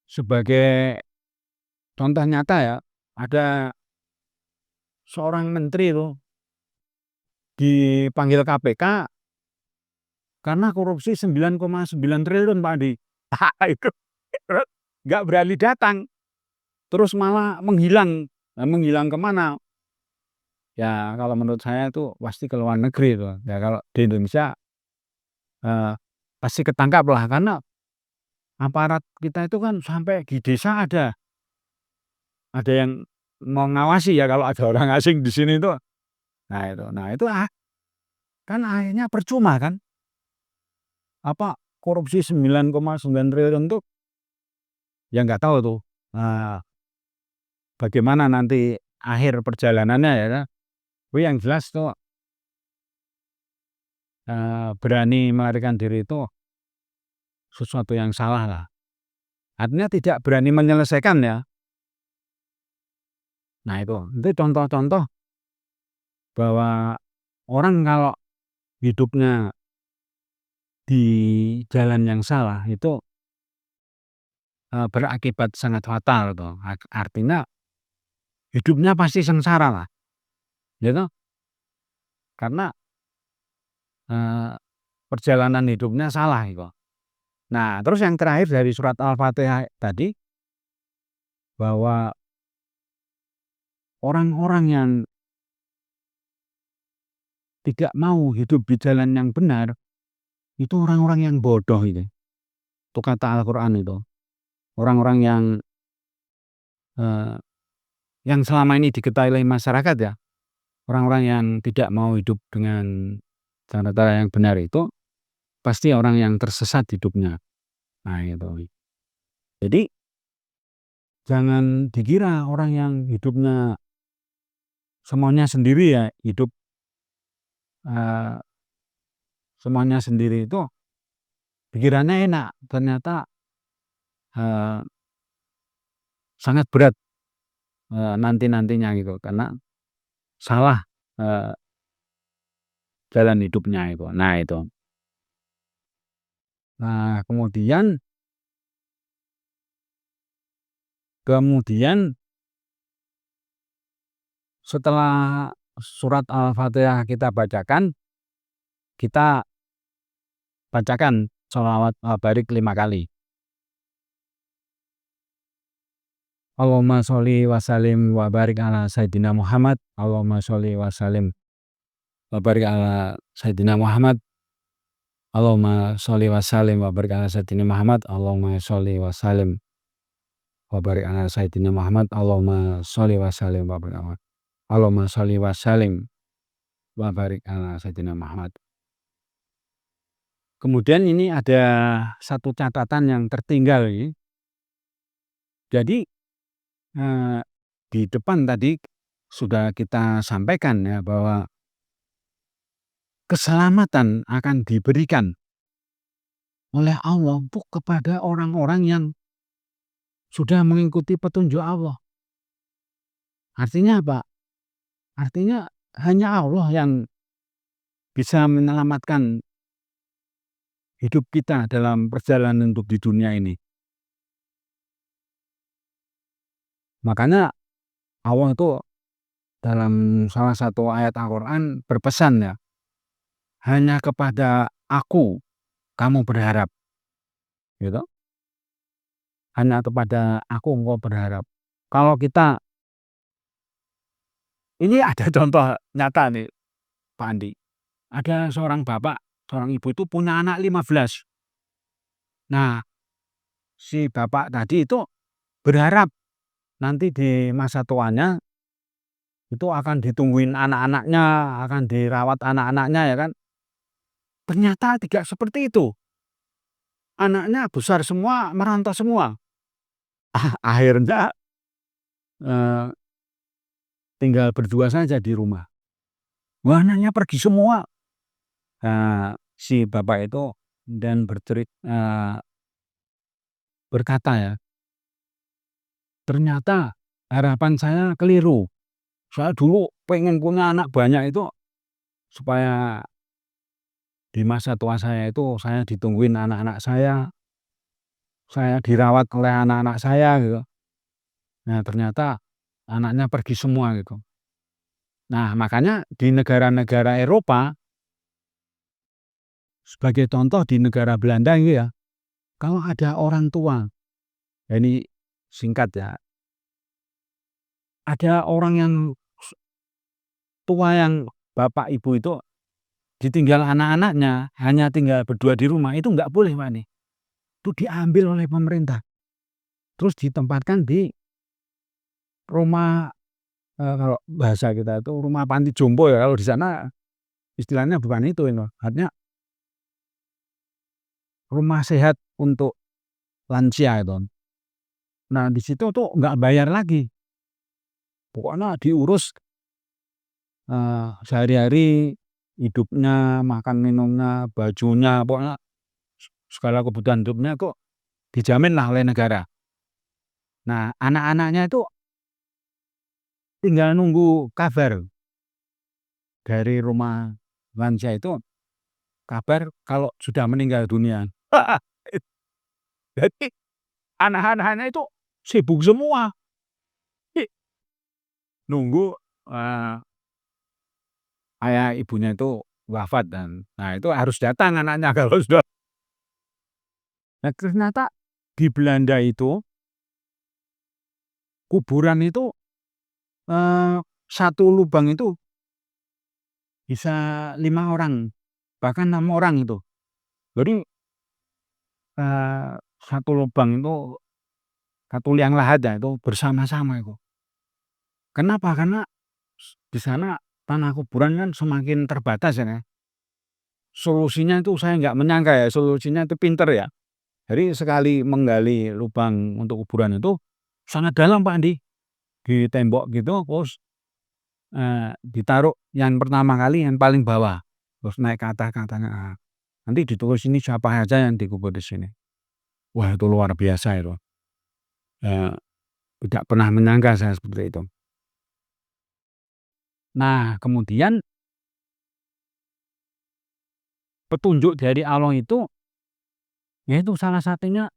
Sebagai contoh nyata ya, ada seorang menteri itu dipanggil KPK karena korupsi 9,9 triliun Pak Andi. Itu nggak berani datang, terus malah menghilang. Nah menghilang ke mana? Ya kalau menurut saya itu pasti ke luar negeri itu. Ya kalau di Indonesia, eee, pasti ketangkaplah karena aparat kita itu kan sampai di desa ada yang mengawasi ya kalau ada orang asing di sini tuh. Nah itu kan akhirnya percuma kan, apa, korupsi 9,9 triliun tuh, ya nggak tahu tuh, eee, bagaimana nanti akhir perjalanannya ya kan. Tapi yang jelas tuh, berani melarikan diri itu sesuatu yang salah lah. Artinya tidak berani menyelesaikan ya. Nah itu contoh-contoh bahwa orang kalau hidupnya di jalan yang salah itu, berakibat sangat fatal tuh. Artinya hidupnya pasti sengsara lah, gitu. Karena, eee, perjalanan hidupnya salah itu. Nah terus yang terakhir dari surat Al-Fatihah tadi, bahwa orang-orang yang tidak mau hidup di jalan yang benar, itu orang-orang yang bodoh itu. Itu kata Al-Quran itu. Orang-orang eee, yang selama ini diketahui oleh masyarakat ya, orang-orang yang tidak mau hidup dengan cara-cara yang benar itu, pasti orang yang tersesat hidupnya. Nah itu. Jadi jangan dikira orang yang hidupnya semuanya sendiri ya, hidup, eee, semuanya sendiri itu pikirannya enak, ternyata sangat berat, nanti-nantinya gitu karena salah, eee, jalan hidupnya itu. Nah itu. Nah kemudian setelah surat Al-Fatihah kita bacakan, kita bacakan sholawat al-barik 5 kali. Allahumma sholli wa sallim wa barik ala sayyidina Muhammad. Allahumma sholli wa sallim wa barik ala sayyidina Muhammad. Allahumma sholli wa sallim wa barik ala sayyidina Muhammad. Allahumma sholli wa sallim wa barik ala sayyidina Muhammad. Allahumma sholli wa sallim wa barik ala Allahumma sholli wa sallim wa barik ala sayyidina Muhammad. Kemudian ini ada satu catatan yang tertinggal ini. Jadi di depan tadi sudah kita sampaikan ya bahwa keselamatan akan diberikan oleh Allah untuk kepada orang-orang yang sudah mengikuti petunjuk Allah. Artinya apa? Artinya hanya Allah yang bisa menyelamatkan hidup kita dalam perjalanan hidup di dunia ini. Makanya Allah itu dalam salah satu ayat Al-Quran berpesan ya, hanya kepada Aku kamu berharap, gitu. Hanya kepada Aku engkau berharap. Kalau kita, ini ada contoh nyata nih Pak Andi. Ada seorang bapak, seorang ibu itu punya anak 15. Nah, si bapak tadi itu berharap nanti di masa tuanya itu akan ditungguin anak-anaknya, akan dirawat anak-anaknya ya kan. Ternyata tidak seperti itu. Anaknya besar semua, merantau semua. Akhirnya tinggal berdua saja di rumah. Wah, anaknya pergi semua. Si bapak itu dan berkata ya, ternyata harapan saya keliru. Saya dulu pengen punya anak banyak itu supaya di masa tua saya itu saya ditungguin anak-anak saya dirawat oleh anak-anak saya gitu. Nah ternyata anaknya pergi semua gitu. Nah makanya di negara-negara Eropa, sebagai contoh di negara Belanda gitu ya, kalau ada orang tua, ya ini singkat ya, ada orang yang tua yang bapak ibu itu ditinggal anak-anaknya, hanya tinggal berdua di rumah, itu nggak boleh Pak nih. Itu diambil oleh pemerintah. Terus ditempatkan di rumah, kalau bahasa kita itu rumah panti jompo ya, kalau di sana istilahnya bukan itu, artinya rumah sehat untuk lansia itu. Nah di situ tuh nggak bayar lagi. Pokoknya diurus sehari-hari hidupnya, makan minumnya, bajunya, pokoknya segala kebutuhan hidupnya kok dijaminlah oleh negara. Nah anak-anaknya itu tinggal nunggu kabar dari rumah lansia itu, kabar kalau sudah meninggal dunia. Jadi anak-anaknya itu sibuk semua. Nunggu ayah ibunya itu wafat nah itu harus datang anaknya kalau sudah. Nah ternyata di Belanda itu kuburan itu satu lubang itu bisa 5 orang, bahkan 6 orang itu. Jadi satu lubang itu, satu liang lahat ya itu bersama-sama itu. Kenapa? Karena di sana tanah kuburan kan semakin terbatas ya. Solusinya itu saya nggak menyangka ya, solusinya itu pinter ya. Jadi sekali menggali lubang untuk kuburan itu sangat dalam Pak Andi. Di tembok gitu terus ditaruh yang pertama kali yang paling bawah, terus naik ke atas. nanti ditulis ini siapa aja yang dikubur di sini. Wah, itu luar biasa itu. Tidak pernah menyangka saya seperti itu. Nah, kemudian petunjuk dari Allah itu, yaitu salah satunya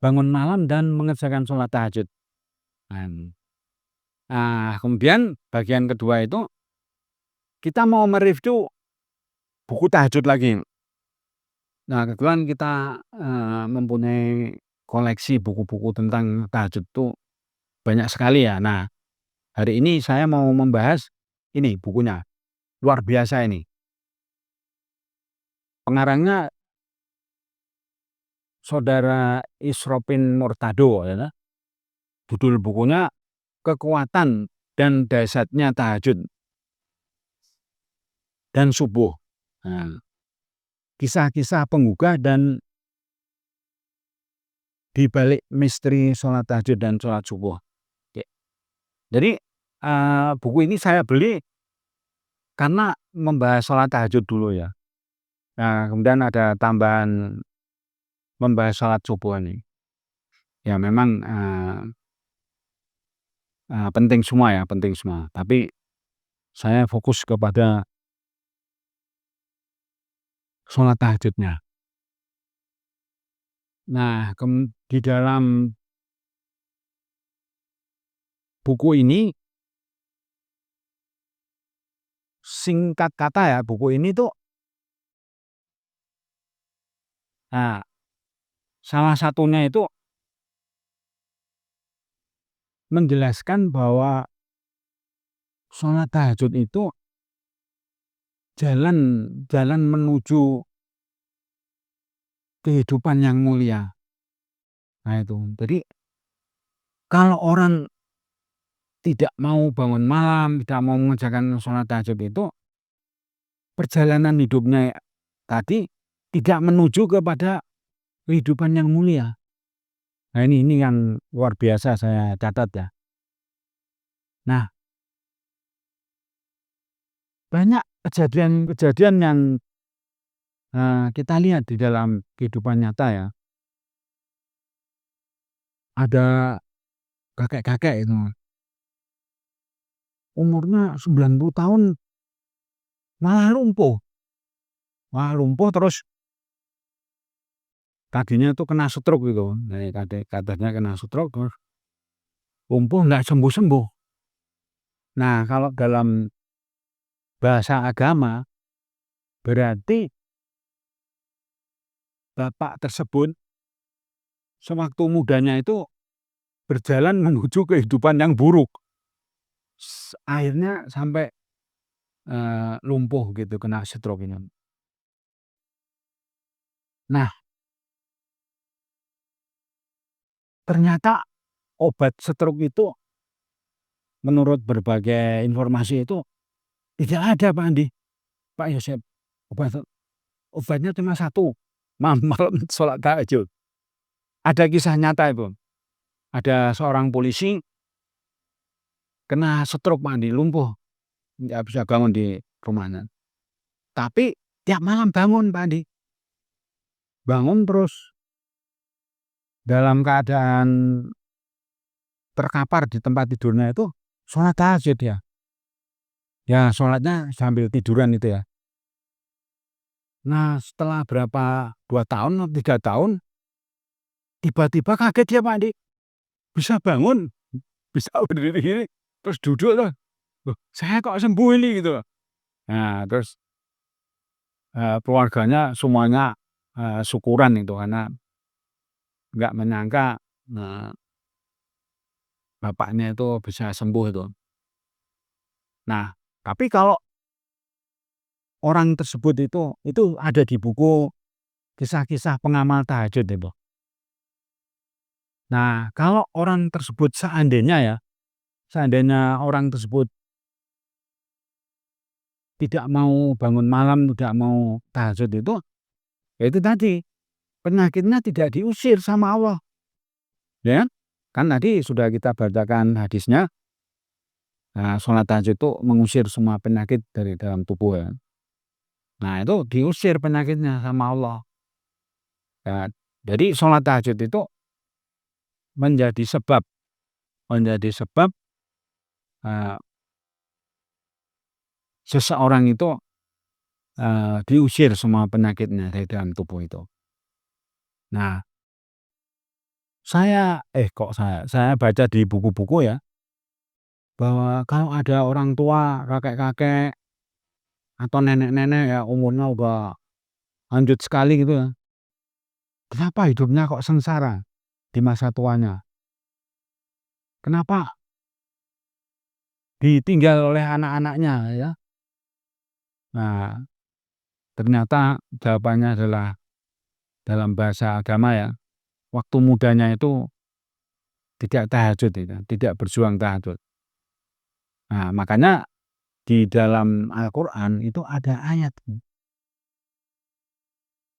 bangun malam dan mengerjakan sholat tahajud. Nah, kemudian bagian kedua itu kita mau mereview buku tahajud lagi. Nah, kebetulan kita mempunyai koleksi buku-buku tentang tahajud itu banyak sekali ya. Nah, hari ini saya mau membahas ini bukunya, luar biasa ini. Pengarangnya Saudara Isropin Murtado, ya. Judul bukunya Kekuatan dan Dahsyatnya Tahajud dan Subuh. Nah, kisah-kisah penggugah dan di balik misteri sholat tahajud dan sholat subuh. Oke. Jadi buku ini saya beli karena membahas sholat tahajud dulu ya. Nah, kemudian ada tambahan membahas sholat subuh ini. Ya memang penting semua ya, penting semua. Tapi saya fokus kepada sholat tahajudnya. Nah, di dalam buku ini, singkat kata ya, buku ini tuh salah satunya itu menjelaskan bahwa sholat tahajud itu jalan menuju kehidupan yang mulia. Nah itu, jadi kalau orang tidak mau bangun malam, tidak mau mengerjakan sholat tahajud itu, perjalanan hidupnya tadi tidak menuju kepada kehidupan yang mulia. Nah ini yang luar biasa saya catat ya. Nah, banyak kejadian-kejadian yang kita lihat di dalam kehidupan nyata ya. Ada kakek-kakek itu, umurnya 90 tahun malah lumpuh. Terus kakinya tuh kena stroke gitu. Nah, katanya kena stroke terus lumpuh nggak sembuh-sembuh. Nah, kalau dalam bahasa agama berarti bapak tersebut sewaktu mudanya itu berjalan menuju kehidupan yang buruk. Akhirnya sampai lumpuh gitu, kena stroke ini. Nah, ternyata obat stroke itu menurut berbagai informasi itu tidak ada Pak Andi, Pak Yosep. Obatnya cuma satu, malam sholat tahajud. Ada kisah nyata itu. Ada seorang polisi kena stroke Pak Andi, lumpuh, nggak bisa bangun di rumahnya. Tapi tiap malam bangun Pak Andi. Bangun terus dalam keadaan terkapar di tempat tidurnya itu sholat tahajud ya. Ya sholatnya sambil tiduran itu ya. Nah setelah 2 tahun atau 3 tahun, tiba-tiba kaget dia Pak Andi. Bisa bangun, bisa berdiri gini, terus duduk loh. Loh, saya kok sembuh ini gitu. Nah terus keluarganya semuanya syukuran itu karena nggak menyangka bapaknya itu bisa sembuh itu. Nah, tapi kalau orang tersebut itu ada di buku kisah-kisah pengamal tahajud itu. Nah, kalau orang tersebut seandainya orang tersebut tidak mau bangun malam, tidak mau tahajud itu, ya itu tadi, penyakitnya tidak diusir sama Allah. Ya kan? Kan tadi sudah kita bacakan hadisnya, sholat tahajud itu mengusir semua penyakit dari dalam tubuh ya. Nah, itu diusir penyakitnya sama Allah. Ya, jadi sholat tahajud itu menjadi sebab menjadi sebab, eee, seseorang itu, diusir semua penyakitnya dari dalam tubuh itu. Nah, saya baca di buku-buku ya, bahwa kalau ada orang tua, kakek-kakek, atau nenek-nenek ya umurnya udah lanjut sekali gitu ya, kenapa hidupnya kok sengsara di masa tuanya? Kenapa ditinggal oleh anak-anaknya ya? Nah, ternyata jawabannya adalah dalam bahasa agama ya, waktu mudanya itu tidak tahajud itu, tidak berjuang tahajud. Nah, makanya di dalam Al-Qur'an itu ada ayat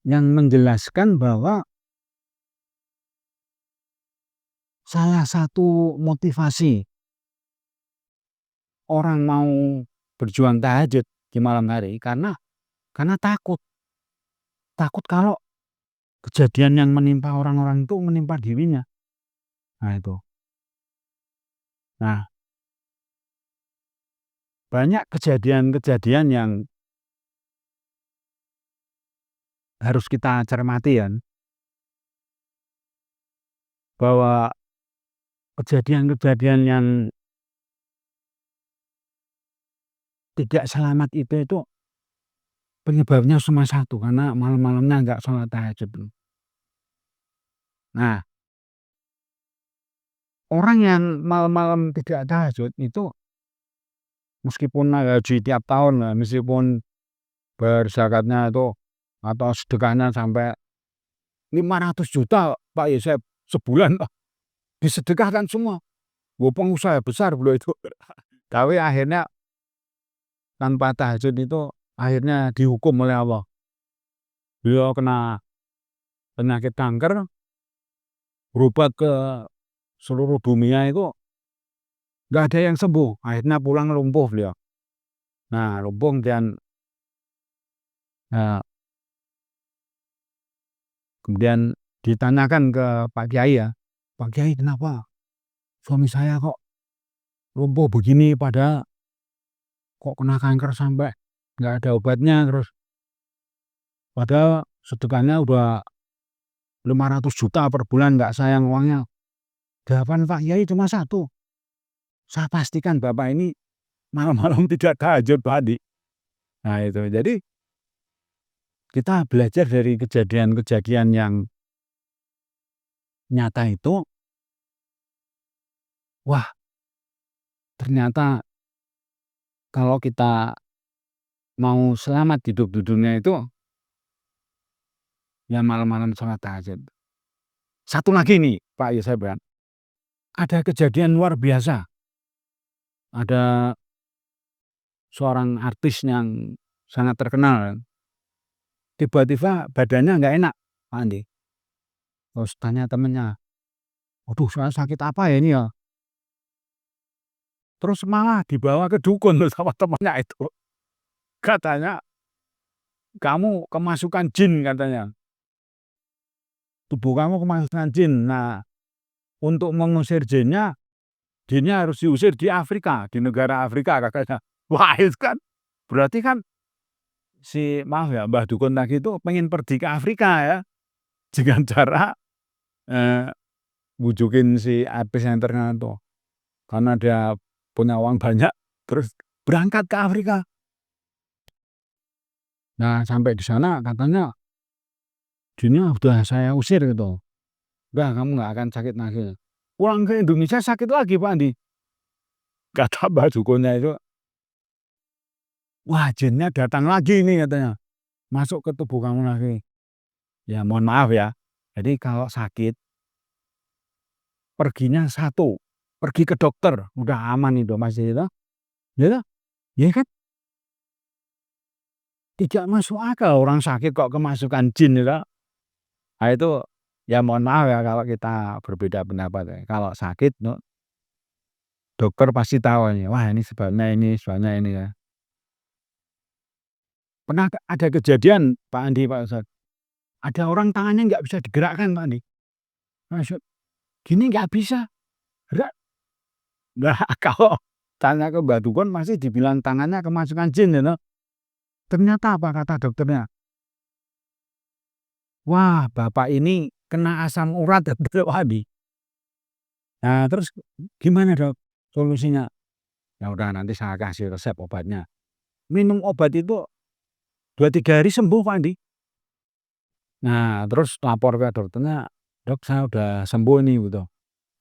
yang menjelaskan bahwa salah satu motivasi orang mau berjuang tahajud di malam hari karena takut. Takut kalau kejadian yang menimpa orang-orang itu menimpa dirinya. Nah itu. Nah, banyak kejadian-kejadian yang harus kita cermati ya, bahwa kejadian-kejadian yang tidak selamat itu penyebabnya cuma satu, karena malam-malamnya nggak sholat tahajud. Nah, orang yang malam-malam tidak tahajud itu meskipun haji tiap tahun lah, meskipun berzakatnya itu atau sedekahnya sampai 500 juta Pak Yosep sebulan disedekahkan semua. Pengusaha besar beliau itu. Tapi akhirnya tanpa tahajud itu akhirnya dihukum oleh Allah. Beliau kena penyakit kanker, berobat ke seluruh dunia itu nggak ada yang sembuh. Akhirnya pulang lumpuh beliau. Nah, lumpuh dan kemudian ditanyakan ke Pak Kiai ya, "Pak Kiai kenapa suami saya kok lumpuh begini padahal kok kena kanker sampai nggak ada obatnya, terus padahal sedekahnya udah 500 juta per bulan nggak sayang uangnya." Jawaban Pak Kiai cuma satu, "Saya pastikan Bapak ini malam-malam tidak tahajud tadi." Nah itu, jadi kita belajar dari kejadian-kejadian yang nyata itu, wah ternyata kalau kita mau selamat hidup di dunia itu, ya malam-malam sholat tahajud. Satu lagi nih Pak Yosep ya, ada kejadian luar biasa. Ada seorang artis yang sangat terkenal, tiba-tiba badannya nggak enak Pak Andi. Terus tanya temennya, "Waduh saya sakit apa ya ini ya?" Terus malah dibawa ke dukun loh sama temennya itu. Katanya, "Kamu kemasukan jin," katanya. "Tubuh kamu kemasukan jin. Nah, untuk mengusir jinnya harus diusir di Afrika, di negara Afrika," katanya. Wah itu kan berarti kan maaf ya Mbah Dukun tadi itu pengen pergi ke Afrika ya, dengan cara, eee, bujukin si artis yang terkenal itu. Karena dia punya uang banyak, terus berangkat ke Afrika. Nah, sampai di sana katanya, jinnya udah saya usir gitu. "Udah kamu nggak akan sakit lagi." Pulang ke Indonesia sakit lagi Pak Andi. Kata mbah dukunnya itu, "Wah jinnya datang lagi nih," katanya, "masuk ke tubuh kamu lagi." Ya mohon maaf ya, jadi kalau sakit, perginya satu, pergi ke dokter, udah aman itu masih itu, ya toh? Ya kan? Tidak masuk akal orang sakit kok kemasukan jin itu. Nah itu, ya mohon maaf ya kalau kita berbeda pendapat ya, kalau sakit dokter pasti tahu ini, wah ini sebabnya ini ya. Pernah ada kejadian Pak Andi, Pak Ustadz, ada orang tangannya nggak bisa digerakkan Pak Andi. Maksud, gini nggak bisa, gerak. Lah kalau tanya ke Mbah Dukun masih dibilang tangannya kemasukan jin ya. Ternyata apa kata dokternya? Wah, bapak ini kena asam urat ya Pak Andi. Nah terus gimana Dok solusinya? Ya udah nanti saya kasih resep obatnya. Minum obat itu 2-3 hari sembuh Pak Andi. Nah terus lapor ke dokternya, "Dok saya udah sembuh nih," gitu.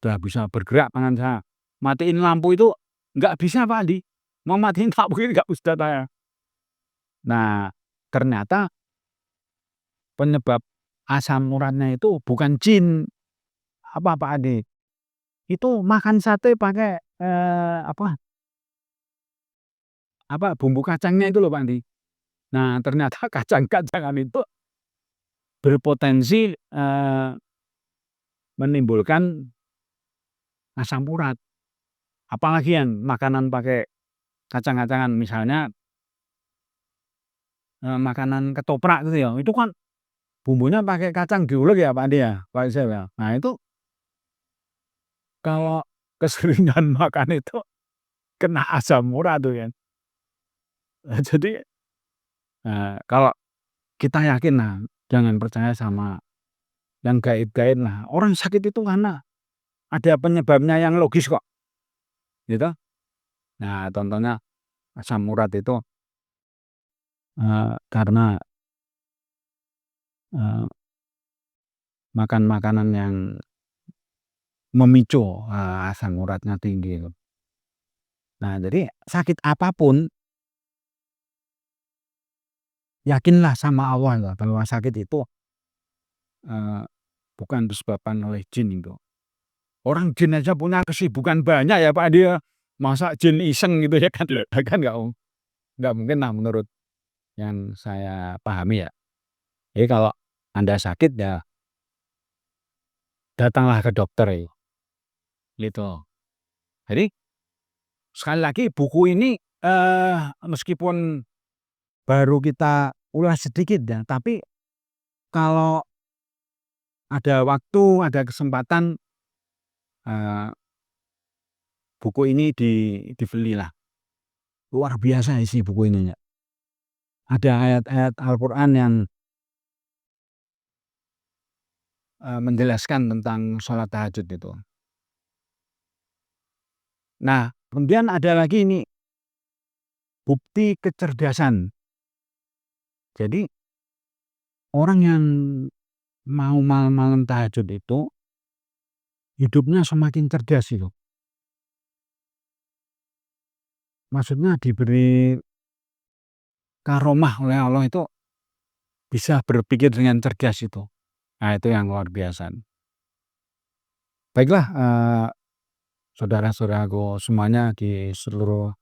Udah bisa bergerak tangan saya. Matiin lampu itu nggak bisa Pak Andi. Mau matiin lampu ini nggak bisa saya. Nah ternyata penyebab asam uratnya itu bukan jin, apa Pak Andi, itu makan sate pakai, bumbu kacangnya itu loh Pak Andi. Nah ternyata kacang-kacangan itu berpotensi, menimbulkan asam urat. Apalagi yang makanan pakai kacang-kacangan misalnya, makanan ketoprak gitu ya, itu kan bumbunya pakai kacang diulek ya Pak Andi ya, Pak Isep ya. Nah itu kalau keseringan makan itu kena asam urat tuh kan. Jadi, kalau kita yakin lah, jangan percaya sama yang gaib-gaib lah. Orang sakit itu karena ada penyebabnya yang logis kok, gitu. Nah contohnya asam urat itu, karena, eee, makan makanan yang memicu, asam uratnya tinggi. Nah jadi sakit apapun yakinlah sama Allah lah bahwa sakit itu, eee, bukan disebabkan oleh jin itu. Orang jin aja punya kesibukan banyak ya Pak dia, masa jin iseng gitu ya kan, kan nggak mungkin lah menurut yang saya pahami ya. Jadi kalau Anda sakit ya datanglah ke dokter gitu. Jadi sekali lagi buku ini, meskipun baru kita ulas sedikit ya, tapi kalau ada waktu, ada kesempatan, eee, buku ini dibelilah. Luar biasa isi buku ini ya. Ada ayat-ayat Al-Qur'an yang, menjelaskan tentang sholat tahajud itu. Nah, kemudian ada lagi ini, bukti kecerdasan. Jadi orang yang mau malam-malam tahajud itu, hidupnya semakin cerdas itu. Maksudnya diberi karomah oleh Allah itu bisa berpikir dengan cerdas itu. Nah itu yang luar biasa. Baiklah, saudara-saudaraku semuanya di seluruh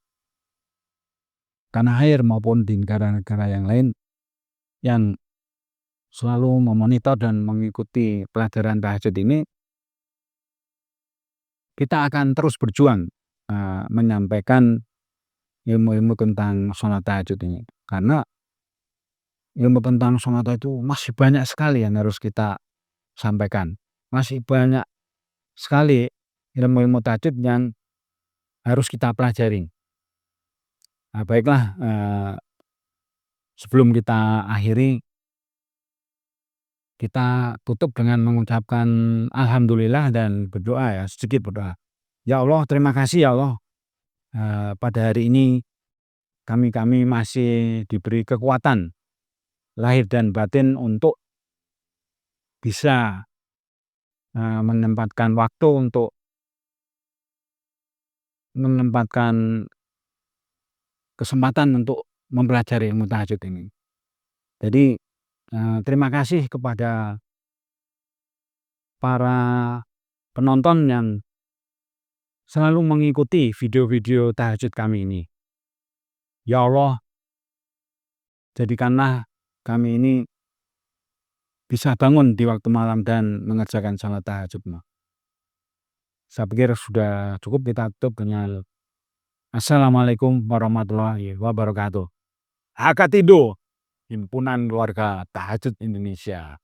tanah air maupun di negara-negara yang lain yang selalu memonitor dan mengikuti pelajaran tahajud ini, kita akan terus berjuang, menyampaikan ilmu-ilmu tentang sholat tahajud ini. Karena ilmu tentang sholat itu masih banyak sekali yang harus kita sampaikan. Masih banyak sekali ilmu-ilmu tahajud yang harus kita pelajari. Nah, baiklah, sebelum kita akhiri, kita tutup dengan mengucapkan alhamdulillah dan berdoa ya, sedikit berdoa. Ya Allah, terima kasih ya Allah, pada hari ini kami masih diberi kekuatan lahir dan batin untuk bisa, menempatkan kesempatan untuk mempelajari ilmu tahajud ini. Jadi, terima kasih kepada para penonton yang selalu mengikuti video-video tahajud kami ini. Ya Allah, jadikanlah kami ini bisa bangun di waktu malam dan mengerjakan salat tahajud. Saya pikir sudah cukup, kita tutup dengan Assalamualaikum warahmatullahi wabarakatuh. Hakatindo. Himpunan Keluarga Tahajud Indonesia.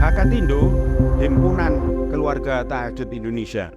Hakatindo, Himpunan Keluarga Tahajud Indonesia.